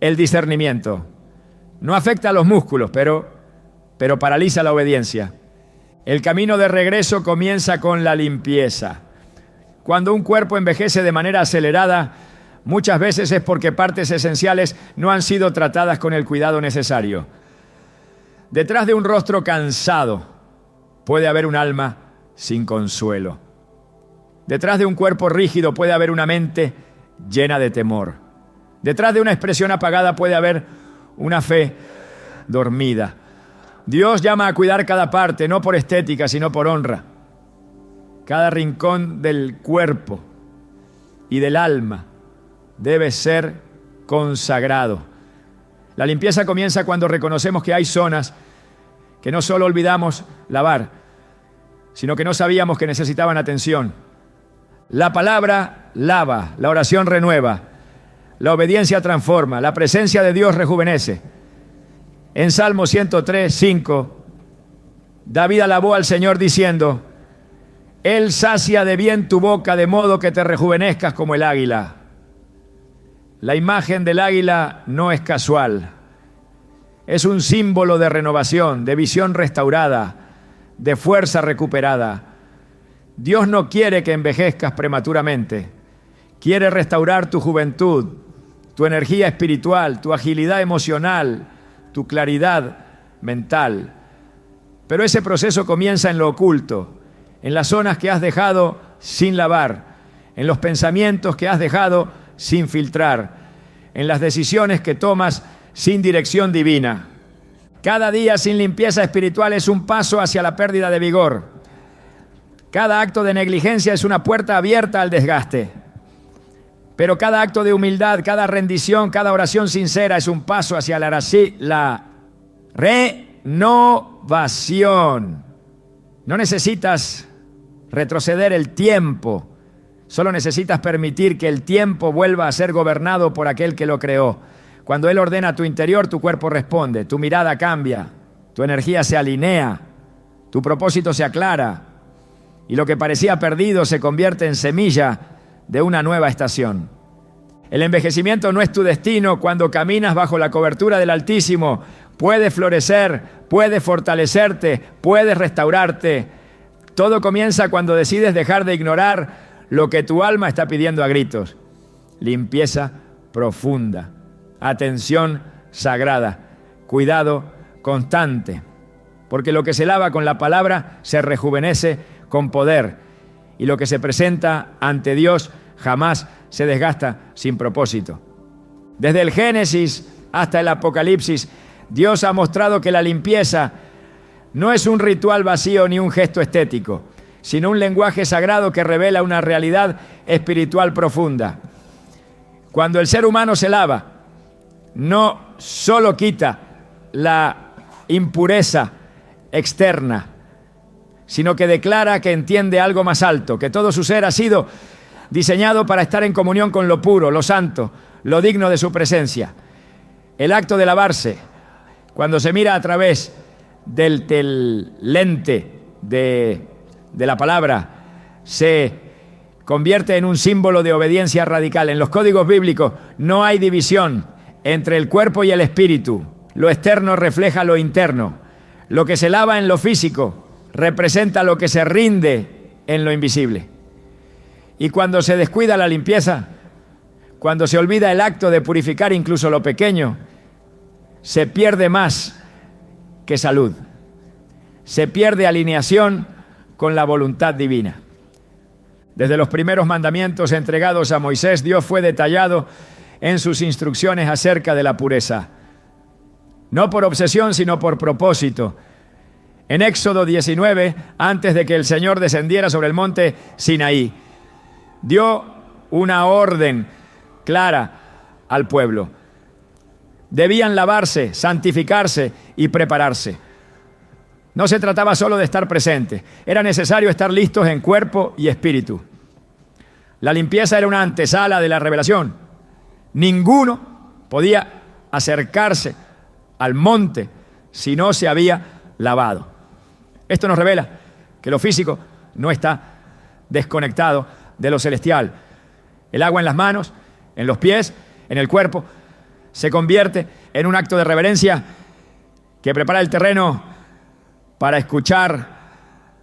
El discernimiento no afecta a los músculos, pero paraliza la obediencia. El camino de regreso comienza con la limpieza. Cuando un cuerpo envejece de manera acelerada, muchas veces es porque partes esenciales no han sido tratadas con el cuidado necesario. Detrás de un rostro cansado puede haber un alma sin consuelo. Detrás de un cuerpo rígido puede haber una mente llena de temor. Detrás de una expresión apagada puede haber una fe dormida. Dios llama a cuidar cada parte, no por estética, sino por honra. Cada rincón del cuerpo y del alma debe ser consagrado. La limpieza comienza cuando reconocemos que hay zonas que no solo olvidamos lavar, sino que no sabíamos que necesitaban atención. La palabra lava, la oración renueva, la obediencia transforma, la presencia de Dios rejuvenece. En Salmo 103, 5, David alabó al Señor diciendo: Él sacia de bien tu boca, de modo que te rejuvenezcas como el águila. La imagen del águila no es casual. Es un símbolo de renovación, de visión restaurada, de fuerza recuperada. Dios no quiere que envejezcas prematuramente. Quiere restaurar tu juventud, tu energía espiritual, tu agilidad emocional, tu claridad mental. Pero ese proceso comienza en lo oculto, en las zonas que has dejado sin lavar, en los pensamientos que has dejado sin filtrar, en las decisiones que tomas sin dirección divina. Cada día sin limpieza espiritual es un paso hacia la pérdida de vigor. Cada acto de negligencia es una puerta abierta al desgaste. Pero cada acto de humildad, cada rendición, cada oración sincera es un paso hacia la renovación. No necesitas retroceder el tiempo, solo necesitas permitir que el tiempo vuelva a ser gobernado por aquel que lo creó. Cuando Él ordena tu interior, tu cuerpo responde, tu mirada cambia, tu energía se alinea, tu propósito se aclara y lo que parecía perdido se convierte en semilla de una nueva estación. El envejecimiento no es tu destino. Cuando caminas bajo la cobertura del Altísimo, puedes florecer, puedes fortalecerte, puedes restaurarte. Todo comienza cuando decides dejar de ignorar lo que tu alma está pidiendo a gritos. Limpieza profunda, atención sagrada, cuidado constante. Porque lo que se lava con la palabra se rejuvenece con poder. Y lo que se presenta ante Dios jamás se desgasta sin propósito. Desde el Génesis hasta el Apocalipsis, Dios ha mostrado que la limpieza no es un ritual vacío ni un gesto estético, sino un lenguaje sagrado que revela una realidad espiritual profunda. Cuando el ser humano se lava, no solo quita la impureza externa, sino que declara que entiende algo más alto, que todo su ser ha sido diseñado para estar en comunión con lo puro, lo santo, lo digno de su presencia. El acto de lavarse, cuando se mira a través del lente de la palabra, se convierte en un símbolo de obediencia radical. En los códigos bíblicos no hay división entre el cuerpo y el espíritu. Lo externo refleja lo interno. Lo que se lava en lo físico representa lo que se rinde en lo invisible. Y cuando se descuida la limpieza, cuando se olvida el acto de purificar incluso lo pequeño, se pierde más que salud. Se pierde alineación con la voluntad divina. Desde los primeros mandamientos entregados a Moisés, Dios fue detallado en sus instrucciones acerca de la pureza. No por obsesión, sino por propósito. En Éxodo 19, antes de que el Señor descendiera sobre el monte Sinaí, dio una orden clara al pueblo. Debían lavarse, santificarse y prepararse. No se trataba solo de estar presentes, era necesario estar listos en cuerpo y espíritu. La limpieza era una antesala de la revelación. Ninguno podía acercarse al monte si no se había lavado. Esto nos revela que lo físico no está desconectado de lo celestial. El agua en las manos, en los pies, en el cuerpo, se convierte en un acto de reverencia que prepara el terreno para escuchar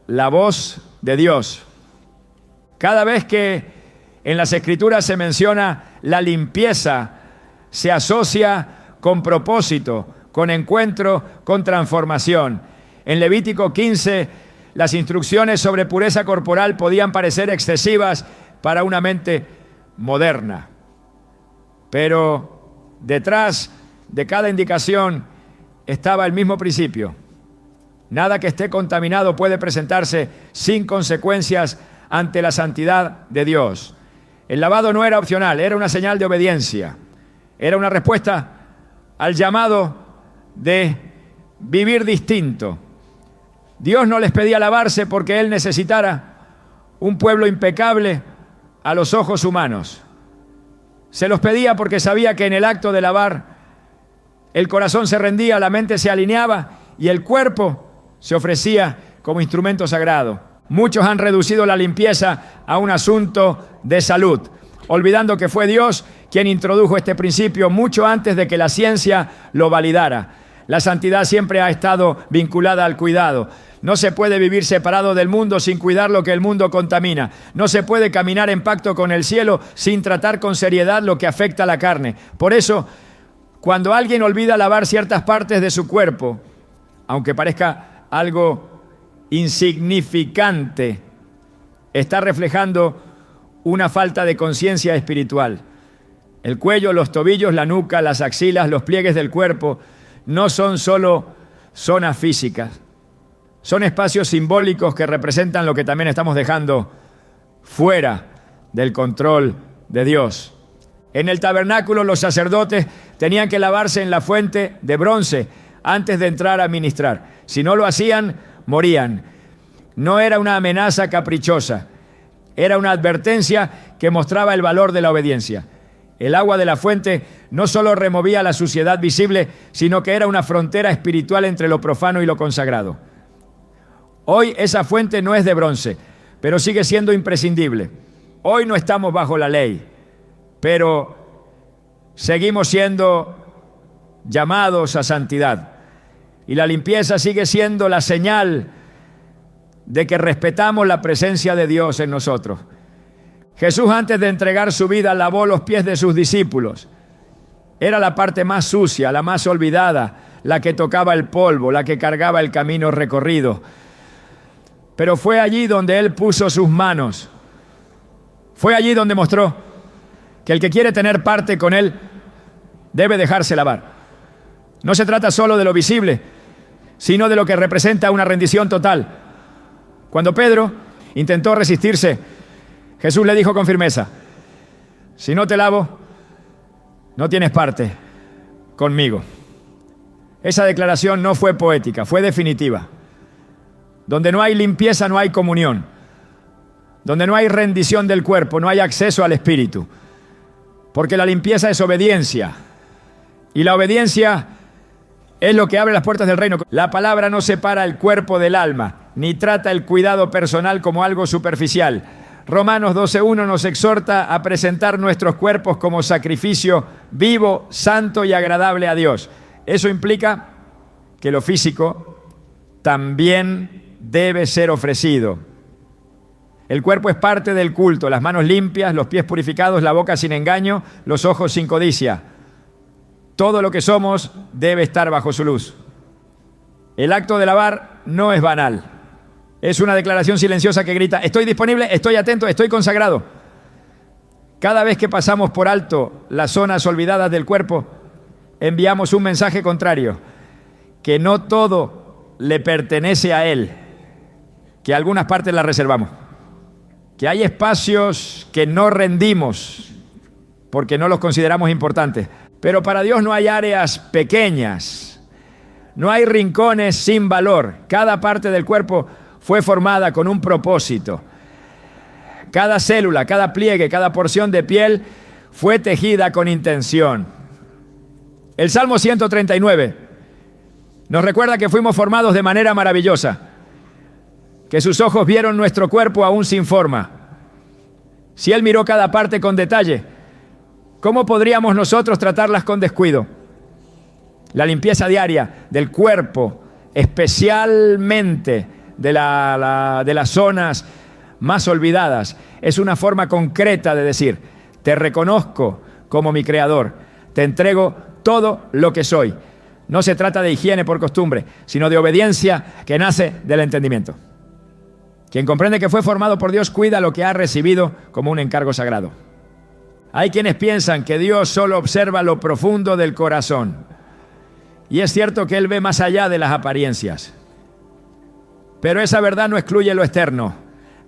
la voz de Dios. Cada vez que en las Escrituras se menciona la limpieza, se asocia con propósito, con encuentro, con transformación. En Levítico 15, las instrucciones sobre pureza corporal podían parecer excesivas para una mente moderna. Pero detrás de cada indicación estaba el mismo principio. Nada que esté contaminado puede presentarse sin consecuencias ante la santidad de Dios. El lavado no era opcional, era una señal de obediencia. Era una respuesta al llamado de vivir distinto. Dios no les pedía lavarse porque Él necesitara un pueblo impecable a los ojos humanos. Se los pedía porque sabía que en el acto de lavar el corazón se rendía, la mente se alineaba y el cuerpo se ofrecía como instrumento sagrado. Muchos han reducido la limpieza a un asunto de salud, olvidando que fue Dios quien introdujo este principio mucho antes de que la ciencia lo validara. La santidad siempre ha estado vinculada al cuidado. No se puede vivir separado del mundo sin cuidar lo que el mundo contamina. No se puede caminar en pacto con el cielo sin tratar con seriedad lo que afecta a la carne. Por eso, cuando alguien olvida lavar ciertas partes de su cuerpo, aunque parezca algo insignificante, está reflejando una falta de conciencia espiritual. El cuello, los tobillos, la nuca, las axilas, los pliegues del cuerpo no son solo zonas físicas. Son espacios simbólicos que representan lo que también estamos dejando fuera del control de Dios. En el tabernáculo los sacerdotes tenían que lavarse en la fuente de bronce antes de entrar a ministrar. Si no lo hacían, morían. No era una amenaza caprichosa, era una advertencia que mostraba el valor de la obediencia. El agua de la fuente no solo removía la suciedad visible, sino que era una frontera espiritual entre lo profano y lo consagrado. Hoy esa fuente no es de bronce, pero sigue siendo imprescindible. Hoy no estamos bajo la ley, pero seguimos siendo llamados a santidad. Y la limpieza sigue siendo la señal de que respetamos la presencia de Dios en nosotros. Jesús, antes de entregar su vida, lavó los pies de sus discípulos. Era la parte más sucia, la más olvidada, la que tocaba el polvo, la que cargaba el camino recorrido. Pero fue allí donde Él puso sus manos. Fue allí donde mostró que el que quiere tener parte con Él debe dejarse lavar. No se trata solo de lo visible, sino de lo que representa una rendición total. Cuando Pedro intentó resistirse, Jesús le dijo con firmeza: si no te lavo, no tienes parte conmigo. Esa declaración no fue poética, fue definitiva. Donde no hay limpieza, no hay comunión. Donde no hay rendición del cuerpo, no hay acceso al Espíritu. Porque la limpieza es obediencia. Y la obediencia es lo que abre las puertas del reino. La palabra no separa el cuerpo del alma, ni trata el cuidado personal como algo superficial. Romanos 12:1 nos exhorta a presentar nuestros cuerpos como sacrificio vivo, santo y agradable a Dios. Eso implica que lo físico también debe ser ofrecido. El cuerpo es parte del culto: las manos limpias, los pies purificados, la boca sin engaño, los ojos sin codicia. Todo lo que somos debe estar bajo su luz. El acto de lavar no es banal. Es una declaración silenciosa que grita: estoy disponible, estoy atento, estoy consagrado. Cada vez que pasamos por alto las zonas olvidadas del cuerpo, enviamos un mensaje contrario: que no todo le pertenece a Él, que algunas partes las reservamos, que hay espacios que no rendimos porque no los consideramos importantes. Pero para Dios no hay áreas pequeñas, no hay rincones sin valor. Cada parte del cuerpo fue formada con un propósito. Cada célula, cada pliegue, cada porción de piel fue tejida con intención. El Salmo 139 nos recuerda que fuimos formados de manera maravillosa, que sus ojos vieron nuestro cuerpo aún sin forma. Si Él miró cada parte con detalle, ¿cómo podríamos nosotros tratarlas con descuido? La limpieza diaria del cuerpo, especialmente de las zonas más olvidadas, es una forma concreta de decir: te reconozco como mi creador, te entrego todo lo que soy. No se trata de higiene por costumbre, sino de obediencia que nace del entendimiento. Quien comprende que fue formado por Dios cuida lo que ha recibido como un encargo sagrado. Hay quienes piensan que Dios solo observa lo profundo del corazón. Y es cierto que Él ve más allá de las apariencias. Pero esa verdad no excluye lo externo.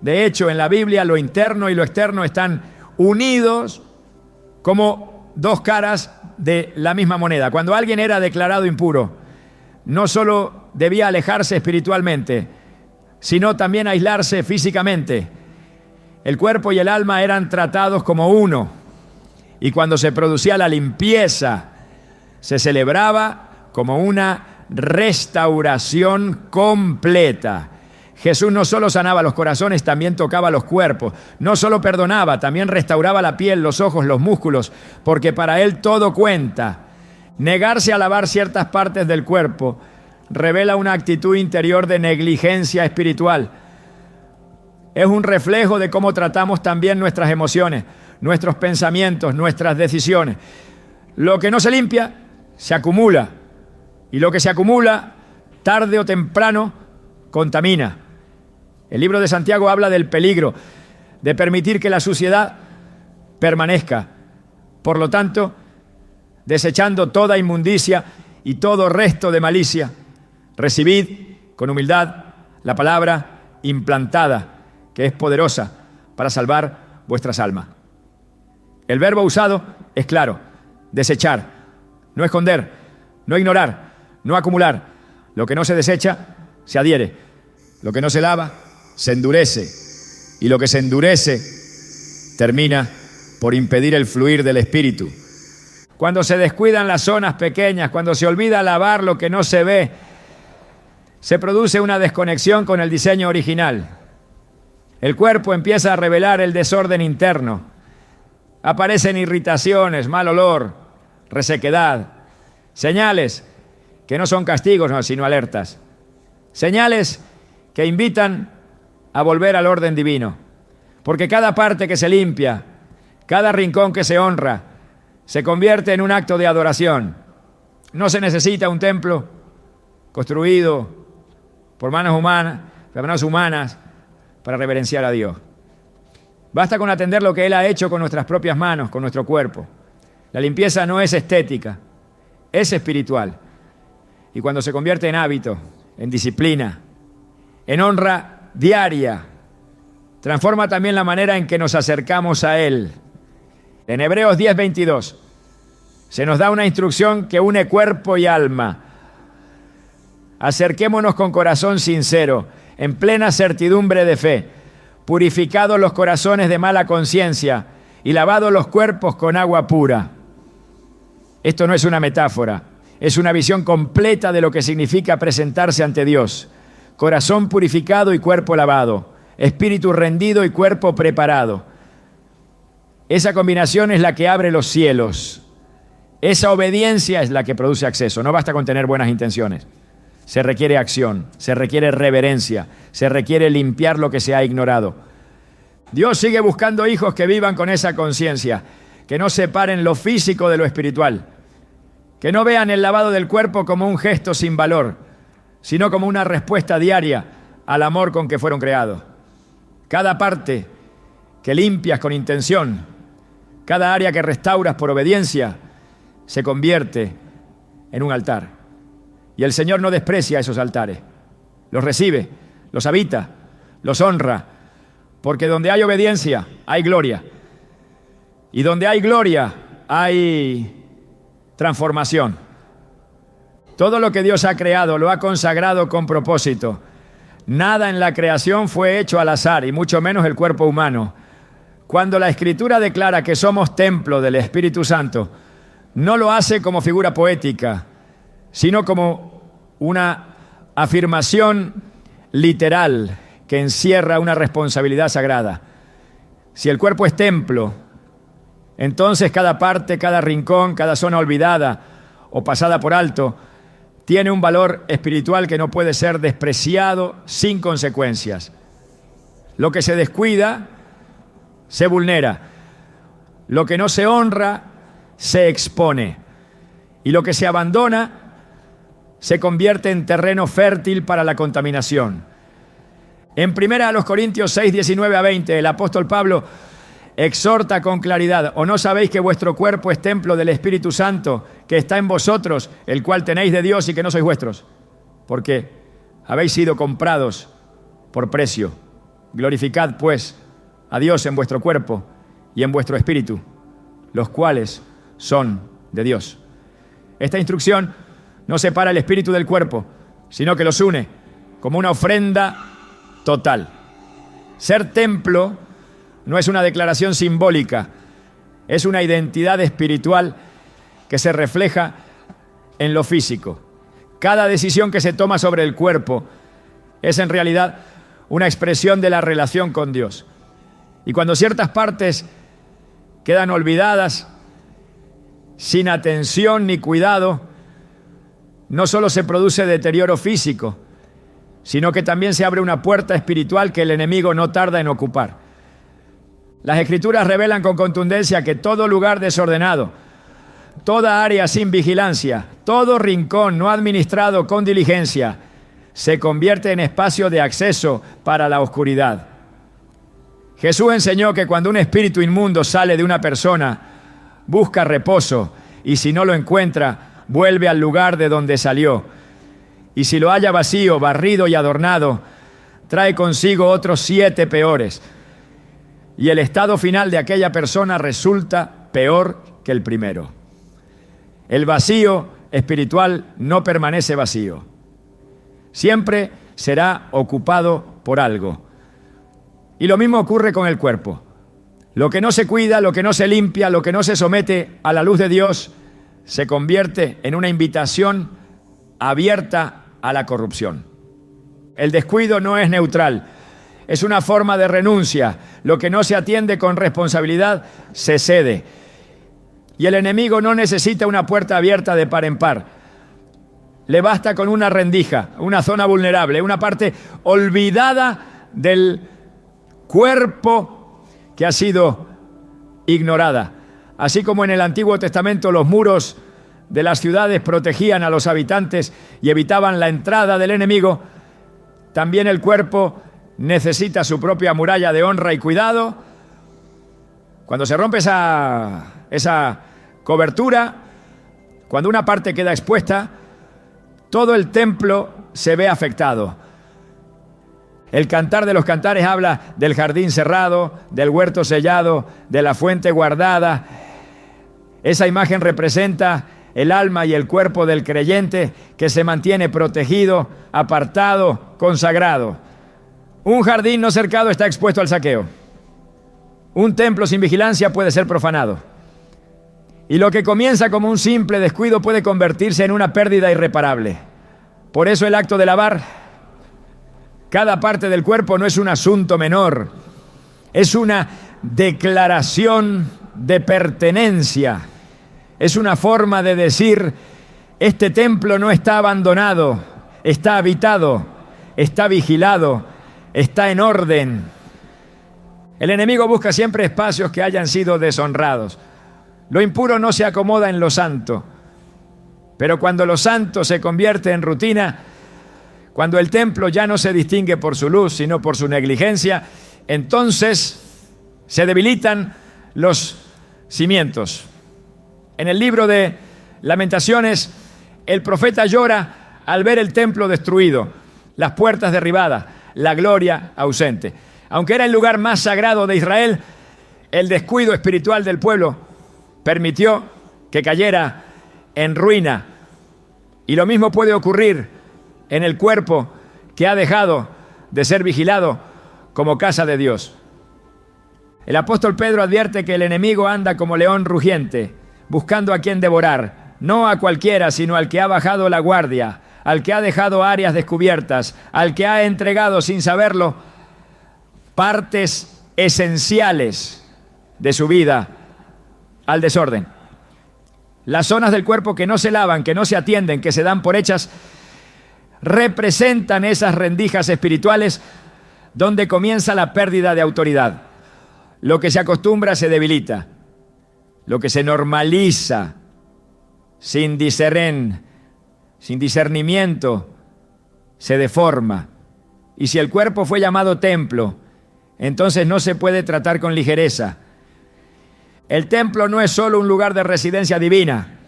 De hecho, en la Biblia lo interno y lo externo están unidos como dos caras de la misma moneda. Cuando alguien era declarado impuro, no solo debía alejarse espiritualmente, sino también aislarse físicamente. El cuerpo y el alma eran tratados como uno. Y cuando se producía la limpieza, se celebraba como una restauración completa. Jesús no solo sanaba los corazones, también tocaba los cuerpos. No solo perdonaba, también restauraba la piel, los ojos, los músculos, porque para Él todo cuenta. Negarse a lavar ciertas partes del cuerpo revela una actitud interior de negligencia espiritual. Es un reflejo de cómo tratamos también nuestras emociones, nuestros pensamientos, nuestras decisiones. Lo que no se limpia, se acumula. Y lo que se acumula, tarde o temprano, contamina. El libro de Santiago habla del peligro de permitir que la suciedad permanezca. Por lo tanto, desechando toda inmundicia y todo resto de malicia, recibid con humildad la palabra implantada, que es poderosa para salvar vuestras almas. El verbo usado es claro: desechar, no esconder, no ignorar, no acumular. Lo que no se desecha, se adhiere. Lo que no se lava, se endurece. Y lo que se endurece, termina por impedir el fluir del Espíritu. Cuando se descuidan las zonas pequeñas, cuando se olvida lavar lo que no se ve, se produce una desconexión con el diseño original. El cuerpo empieza a revelar el desorden interno. Aparecen irritaciones, mal olor, resequedad. Señales que no son castigos, no, sino alertas. Señales que invitan a volver al orden divino. Porque cada parte que se limpia, cada rincón que se honra, se convierte en un acto de adoración. No se necesita un templo construido por manos humanas para reverenciar a Dios. Basta con atender lo que Él ha hecho con nuestras propias manos, con nuestro cuerpo. La limpieza no es estética, es espiritual. Y cuando se convierte en hábito, en disciplina, en honra diaria, transforma también la manera en que nos acercamos a Él. En Hebreos 10:22 se nos da una instrucción que une cuerpo y alma. Acerquémonos con corazón sincero, en plena certidumbre de fe, purificados los corazones de mala conciencia y lavados los cuerpos con agua pura. Esto no es una metáfora, es una visión completa de lo que significa presentarse ante Dios. Corazón purificado y cuerpo lavado, espíritu rendido y cuerpo preparado. Esa combinación es la que abre los cielos. Esa obediencia es la que produce acceso. No basta con tener buenas intenciones. Se requiere acción, se requiere reverencia, se requiere limpiar lo que se ha ignorado. Dios sigue buscando hijos que vivan con esa conciencia, que no separen lo físico de lo espiritual, que no vean el lavado del cuerpo como un gesto sin valor, sino como una respuesta diaria al amor con que fueron creados. Cada parte que limpias con intención, cada área que restauras por obediencia, se convierte en un altar. Y el Señor no desprecia esos altares, los recibe, los habita, los honra, porque donde hay obediencia hay gloria. Y donde hay gloria hay transformación. Todo lo que Dios ha creado lo ha consagrado con propósito. Nada en la creación fue hecho al azar, y mucho menos el cuerpo humano. Cuando la Escritura declara que somos templo del Espíritu Santo, no lo hace como figura poética, sino como una afirmación literal que encierra una responsabilidad sagrada. Si el cuerpo es templo, entonces cada parte, cada rincón, cada zona olvidada o pasada por alto tiene un valor espiritual que no puede ser despreciado sin consecuencias. Lo que se descuida se vulnera, lo que no se honra se expone, y lo que se abandona se convierte en terreno fértil para la contaminación. En 1 Corintios 6, 19 a 20, el apóstol Pablo exhorta con claridad: ¿o no sabéis que vuestro cuerpo es templo del Espíritu Santo que está en vosotros, el cual tenéis de Dios y que no sois vuestros? Porque habéis sido comprados por precio. Glorificad pues a Dios en vuestro cuerpo y en vuestro espíritu, los cuales son de Dios. Esta instrucción no separa el espíritu del cuerpo, sino que los une como una ofrenda total. Ser templo no es una declaración simbólica, es una identidad espiritual que se refleja en lo físico. Cada decisión que se toma sobre el cuerpo es en realidad una expresión de la relación con Dios. Y cuando ciertas partes quedan olvidadas, sin atención ni cuidado, no solo se produce deterioro físico, sino que también se abre una puerta espiritual que el enemigo no tarda en ocupar. Las Escrituras revelan con contundencia que todo lugar desordenado, toda área sin vigilancia, todo rincón no administrado con diligencia, se convierte en espacio de acceso para la oscuridad. Jesús enseñó que cuando un espíritu inmundo sale de una persona, busca reposo, y si no lo encuentra, vuelve al lugar de donde salió. Y si lo halla vacío, barrido y adornado, trae consigo otros 7 peores. Y el estado final de aquella persona resulta peor que el primero. El vacío espiritual no permanece vacío. Siempre será ocupado por algo. Y lo mismo ocurre con el cuerpo. Lo que no se cuida, lo que no se limpia, lo que no se somete a la luz de Dios, se convierte en una invitación abierta a la corrupción. El descuido no es neutral, es una forma de renuncia. Lo que no se atiende con responsabilidad se cede. Y el enemigo no necesita una puerta abierta de par en par. Le basta con una rendija, una zona vulnerable, una parte olvidada del cuerpo que ha sido ignorada. Así como en el Antiguo Testamento los muros de las ciudades protegían a los habitantes y evitaban la entrada del enemigo, también el cuerpo necesita su propia muralla de honra y cuidado. Cuando se rompe esa cobertura, cuando una parte queda expuesta, todo el templo se ve afectado. El Cantar de los Cantares habla del jardín cerrado, del huerto sellado, de la fuente guardada. Esa imagen representa el alma y el cuerpo del creyente que se mantiene protegido, apartado, consagrado. Un jardín no cercado está expuesto al saqueo. Un templo sin vigilancia puede ser profanado. Y lo que comienza como un simple descuido puede convertirse en una pérdida irreparable. Por eso el acto de lavar cada parte del cuerpo no es un asunto menor. Es una declaración de pertenencia. Es una forma de decir: este templo no está abandonado, está habitado, está vigilado, está en orden. El enemigo busca siempre espacios que hayan sido deshonrados. Lo impuro no se acomoda en lo santo, pero cuando lo santo se convierte en rutina, cuando el templo ya no se distingue por su luz, sino por su negligencia, entonces se debilitan los cimientos. En el libro de Lamentaciones, el profeta llora al ver el templo destruido, las puertas derribadas, la gloria ausente. Aunque era el lugar más sagrado de Israel, el descuido espiritual del pueblo permitió que cayera en ruina. Y lo mismo puede ocurrir en el cuerpo que ha dejado de ser vigilado como casa de Dios. El apóstol Pedro advierte que el enemigo anda como león rugiente, buscando a quien devorar, no a cualquiera, sino al que ha bajado la guardia, al que ha dejado áreas descubiertas, al que ha entregado sin saberlo partes esenciales de su vida al desorden. Las zonas del cuerpo que no se lavan, que no se atienden, que se dan por hechas, representan esas rendijas espirituales donde comienza la pérdida de autoridad. Lo que se acostumbra se debilita. Lo que se normaliza sin discernimiento, se deforma. Y si el cuerpo fue llamado templo, entonces no se puede tratar con ligereza. El templo no es solo un lugar de residencia divina,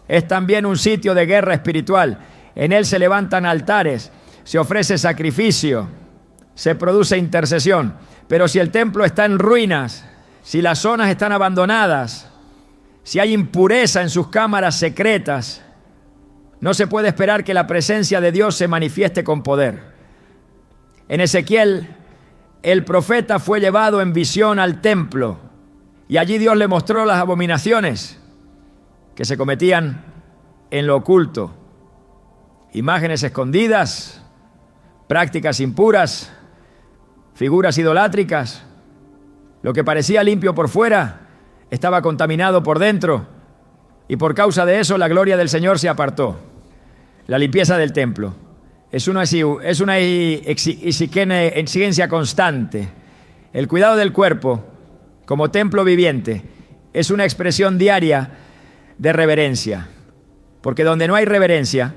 es también un sitio de guerra espiritual. En él se levantan altares, se ofrece sacrificio, se produce intercesión. Pero si el templo está en ruinas, si las zonas están abandonadas, si hay impureza en sus cámaras secretas, no se puede esperar que la presencia de Dios se manifieste con poder. En Ezequiel, el profeta fue llevado en visión al templo y allí Dios le mostró las abominaciones que se cometían en lo oculto. Imágenes escondidas, prácticas impuras, figuras idolátricas. Lo que parecía limpio por fuera estaba contaminado por dentro, y por causa de eso la gloria del Señor se apartó. La limpieza del templo es una exigencia constante. El cuidado del cuerpo como templo viviente es una expresión diaria de reverencia, porque donde no hay reverencia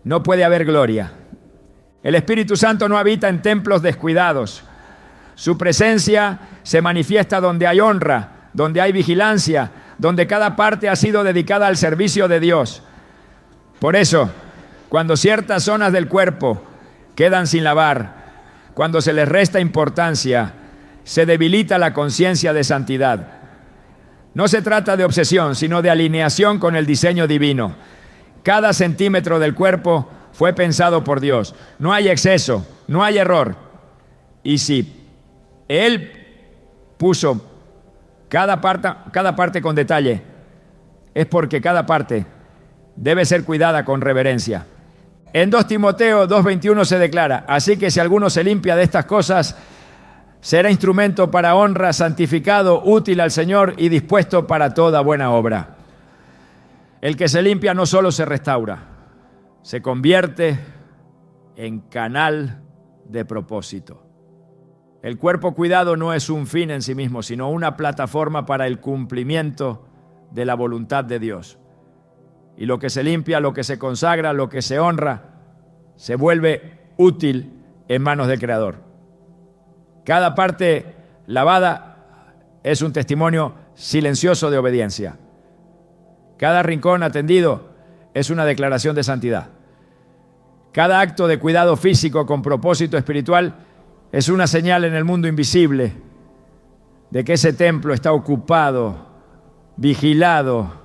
no puede haber gloria. El Espíritu Santo no habita en templos descuidados. Su presencia se manifiesta donde hay honra, donde hay vigilancia, donde cada parte ha sido dedicada al servicio de Dios. Por eso, cuando ciertas zonas del cuerpo quedan sin lavar, cuando se les resta importancia, se debilita la conciencia de santidad. No se trata de obsesión, sino de alineación con el diseño divino. Cada centímetro del cuerpo fue pensado por Dios. No hay exceso, no hay error. Y si Él puso cada parte con detalle, es porque cada parte debe ser cuidada con reverencia. En 2 Timoteo 2:21 se declara: así que si alguno se limpia de estas cosas, será instrumento para honra, santificado, útil al Señor y dispuesto para toda buena obra. El que se limpia no solo se restaura, se convierte en canal de propósito. El cuerpo cuidado no es un fin en sí mismo, sino una plataforma para el cumplimiento de la voluntad de Dios. Y lo que se limpia, lo que se consagra, lo que se honra, se vuelve útil en manos del Creador. Cada parte lavada es un testimonio silencioso de obediencia. Cada rincón atendido es una declaración de santidad. Cada acto de cuidado físico con propósito espiritual es una señal en el mundo invisible de que ese templo está ocupado, vigilado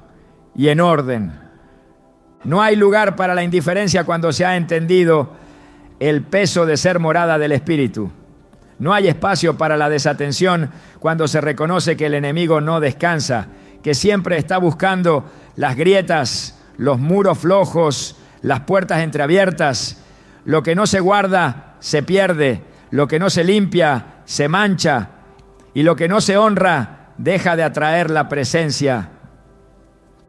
y en orden. No hay lugar para la indiferencia cuando se ha entendido el peso de ser morada del Espíritu. No hay espacio para la desatención cuando se reconoce que el enemigo no descansa, que siempre está buscando las grietas, los muros flojos, las puertas entreabiertas. Lo que no se guarda se pierde, lo que no se limpia se mancha y lo que no se honra deja de atraer la presencia.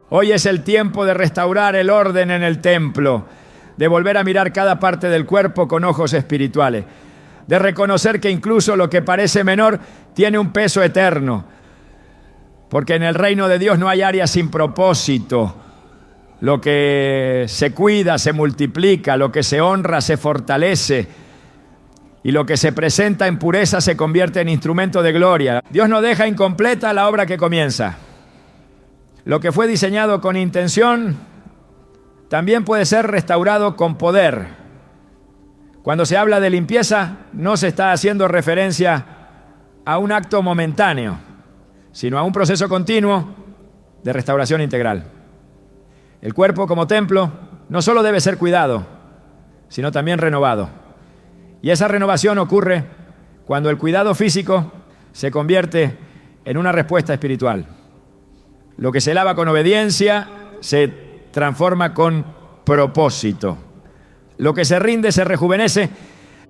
Hoy es el tiempo de restaurar el orden en el templo, de volver a mirar cada parte del cuerpo con ojos espirituales, de reconocer que incluso lo que parece menor tiene un peso eterno, porque en el reino de Dios no hay áreas sin propósito. Lo que se cuida se multiplica, lo que se honra se fortalece y lo que se presenta en pureza se convierte en instrumento de gloria. Dios no deja incompleta la obra que comienza. Lo que fue diseñado con intención también puede ser restaurado con poder. Cuando se habla de limpieza, no se está haciendo referencia a un acto momentáneo, sino a un proceso continuo de restauración integral. El cuerpo como templo no solo debe ser cuidado, sino también renovado. Y esa renovación ocurre cuando el cuidado físico se convierte en una respuesta espiritual. Lo que se lava con obediencia se transforma con propósito. Lo que se rinde se rejuvenece.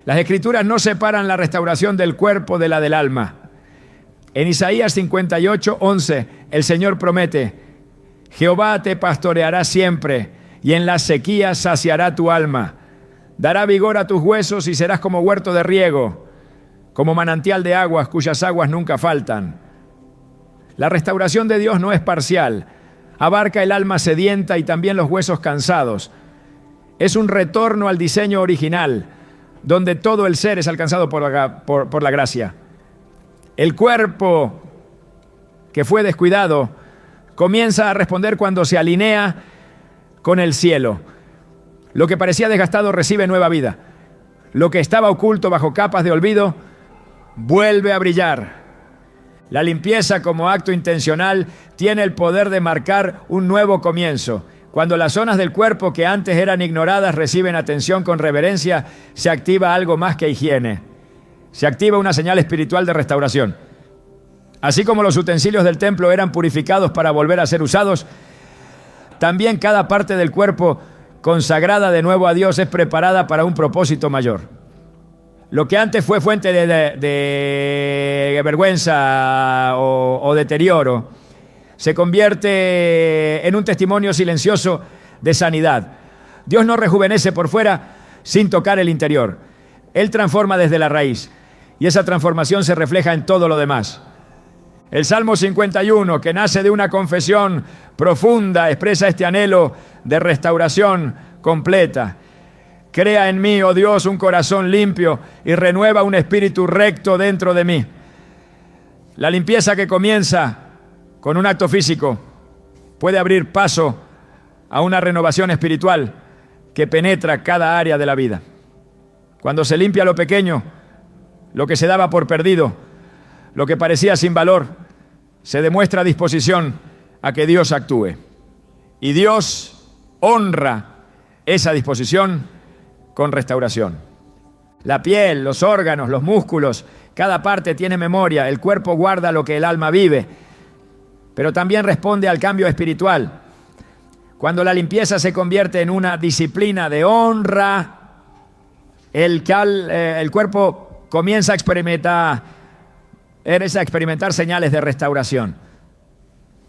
Las Escrituras no separan la restauración del cuerpo de la del alma. En Isaías 58:11, el Señor promete: Jehová te pastoreará siempre, y en las sequías saciará tu alma. Dará vigor a tus huesos y serás como huerto de riego, como manantial de aguas cuyas aguas nunca faltan. La restauración de Dios no es parcial. Abarca el alma sedienta y también los huesos cansados. Es un retorno al diseño original, donde todo el ser es alcanzado por la gracia. El cuerpo que fue descuidado comienza a responder cuando se alinea con el cielo. Lo que parecía desgastado recibe nueva vida. Lo que estaba oculto bajo capas de olvido vuelve a brillar. La limpieza como acto intencional tiene el poder de marcar un nuevo comienzo. Cuando las zonas del cuerpo que antes eran ignoradas reciben atención con reverencia, se activa algo más que higiene. Se activa una señal espiritual de restauración. Así como los utensilios del templo eran purificados para volver a ser usados, también cada parte del cuerpo consagrada de nuevo a Dios es preparada para un propósito mayor. Lo que antes fue fuente de vergüenza o deterioro, se convierte en un testimonio silencioso de sanidad. Dios no rejuvenece por fuera sin tocar el interior. Él transforma desde la raíz y esa transformación se refleja en todo lo demás. El Salmo 51, que nace de una confesión profunda, expresa este anhelo de restauración completa. Crea en mí, oh Dios, un corazón limpio y renueva un espíritu recto dentro de mí. La limpieza que comienza con un acto físico puede abrir paso a una renovación espiritual que penetra cada área de la vida. Cuando se limpia lo pequeño, lo que se daba por perdido, lo que parecía sin valor, se demuestra disposición a que Dios actúe. Y Dios honra esa disposición con restauración. La piel, los órganos, los músculos, cada parte tiene memoria. El cuerpo guarda lo que el alma vive, pero también responde al cambio espiritual. Cuando la limpieza se convierte en una disciplina de honra, el cuerpo comienza a experimentar es a experimentar señales de restauración.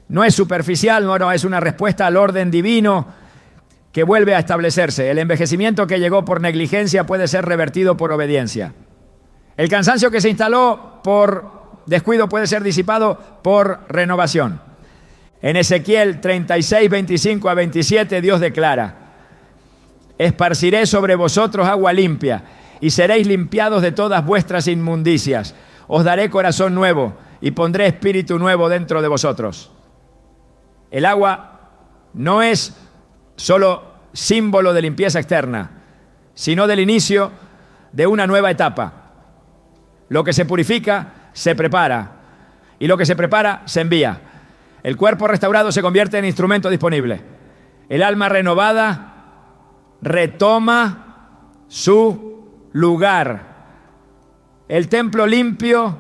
No es superficial, no, es una respuesta al orden divino que vuelve a establecerse. El envejecimiento que llegó por negligencia puede ser revertido por obediencia. El cansancio que se instaló por descuido puede ser disipado por renovación. En Ezequiel 36, 25 a 27, Dios declara: esparciré sobre vosotros agua limpia, y seréis limpiados de todas vuestras inmundicias. Os daré corazón nuevo, y pondré espíritu nuevo dentro de vosotros. El agua no es solo símbolo de limpieza externa, sino del inicio de una nueva etapa. Lo que se purifica se prepara, y lo que se prepara se envía. El cuerpo restaurado se convierte en instrumento disponible. El alma renovada retoma su lugar. El templo limpio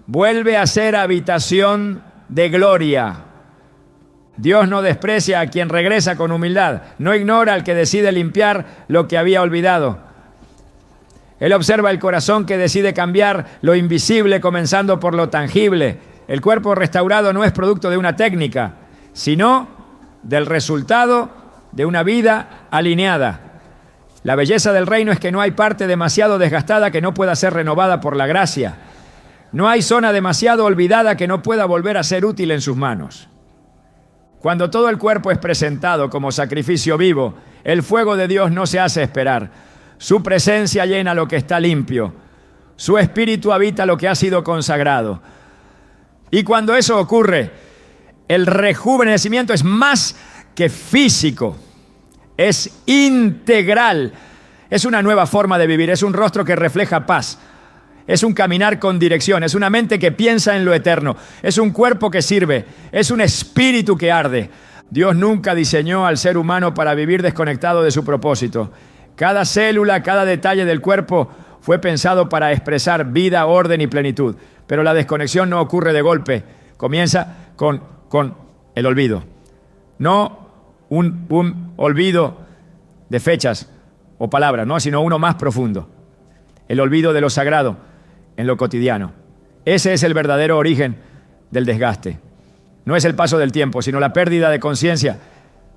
vuelve a ser habitación de gloria. Dios no desprecia a quien regresa con humildad, no ignora al que decide limpiar lo que había olvidado. Él observa el corazón que decide cambiar lo invisible, comenzando por lo tangible. El cuerpo restaurado no es producto de una técnica, sino del resultado de una vida alineada. La belleza del reino es que no hay parte demasiado desgastada que no pueda ser renovada por la gracia. No hay zona demasiado olvidada que no pueda volver a ser útil en sus manos. Cuando todo el cuerpo es presentado como sacrificio vivo, el fuego de Dios no se hace esperar. Su presencia llena lo que está limpio. Su espíritu habita lo que ha sido consagrado. Y cuando eso ocurre, el rejuvenecimiento es más que físico, es integral. Es una nueva forma de vivir, es un rostro que refleja paz. Es un caminar con dirección, es una mente que piensa en lo eterno, es un cuerpo que sirve, es un espíritu que arde. Dios nunca diseñó al ser humano para vivir desconectado de su propósito. Cada célula, cada detalle del cuerpo fue pensado para expresar vida, orden y plenitud. Pero la desconexión no ocurre de golpe, comienza con el olvido. No un olvido de fechas o palabras, no, sino uno más profundo. El olvido de lo sagrado en lo cotidiano. Ese es el verdadero origen del desgaste. No es el paso del tiempo, sino la pérdida de conciencia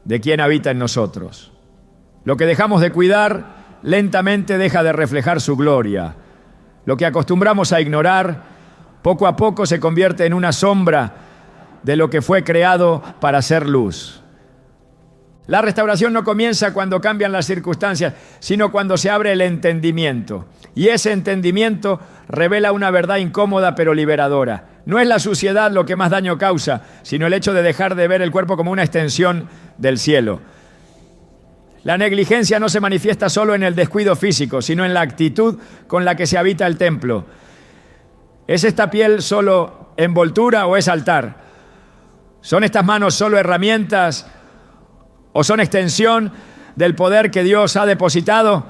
de quién habita en nosotros. Lo que dejamos de cuidar lentamente deja de reflejar su gloria. Lo que acostumbramos a ignorar, poco a poco se convierte en una sombra de lo que fue creado para ser luz. La restauración no comienza cuando cambian las circunstancias, sino cuando se abre el entendimiento. Y ese entendimiento revela una verdad incómoda pero liberadora. No es la suciedad lo que más daño causa, sino el hecho de dejar de ver el cuerpo como una extensión del cielo. La negligencia no se manifiesta solo en el descuido físico, sino en la actitud con la que se habita el templo. ¿Es esta piel solo envoltura o es altar? ¿Son estas manos solo herramientas o son extensión del poder que Dios ha depositado?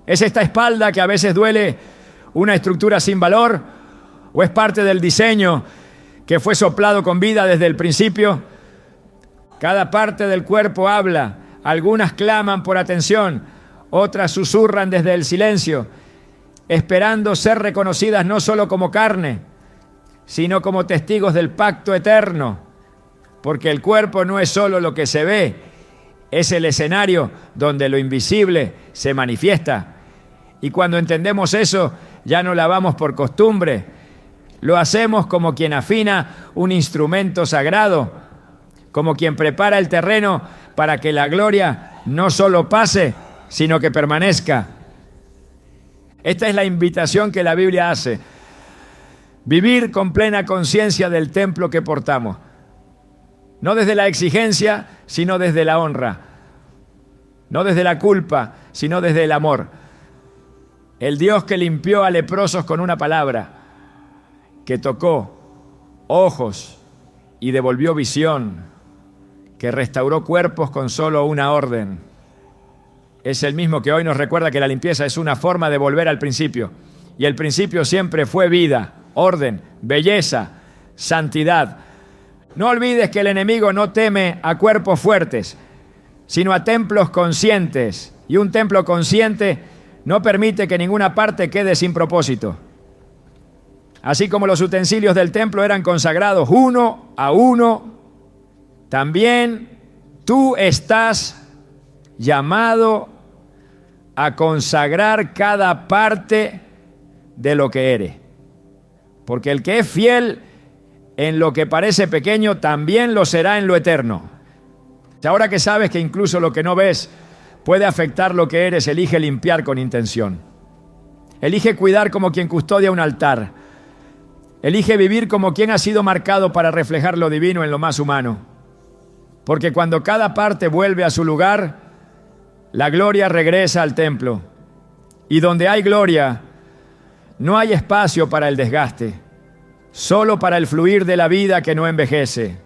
¿Es esta espalda que a veces duele una estructura sin valor o es parte del diseño que fue soplado con vida desde el principio? Cada parte del cuerpo habla. Algunas claman por atención, otras susurran desde el silencio, esperando ser reconocidas no solo como carne, sino como testigos del pacto eterno. Porque el cuerpo no es solo lo que se ve, es el escenario donde lo invisible se manifiesta. Y cuando entendemos eso, ya no lo lavamos por costumbre, lo hacemos como quien afina un instrumento sagrado, como quien prepara el terreno para que la gloria no solo pase, sino que permanezca. Esta es la invitación que la Biblia hace. Vivir con plena conciencia del templo que portamos. No desde la exigencia, sino desde la honra. No desde la culpa, sino desde el amor. El Dios que limpió a leprosos con una palabra, que tocó ojos y devolvió visión, que restauró cuerpos con solo una orden. Es el mismo que hoy nos recuerda que la limpieza es una forma de volver al principio. Y el principio siempre fue vida, orden, belleza, santidad. No olvides que el enemigo no teme a cuerpos fuertes, sino a templos conscientes. Y un templo consciente no permite que ninguna parte quede sin propósito. Así como los utensilios del templo eran consagrados uno a uno, también tú estás llamado a consagrar cada parte de lo que eres. Porque el que es fiel en lo que parece pequeño, también lo será en lo eterno. Ahora que sabes que incluso lo que no ves puede afectar lo que eres, elige limpiar con intención. Elige cuidar como quien custodia un altar. Elige vivir como quien ha sido marcado para reflejar lo divino en lo más humano. Porque cuando cada parte vuelve a su lugar, la gloria regresa al templo. Y donde hay gloria, no hay espacio para el desgaste, solo para el fluir de la vida que no envejece.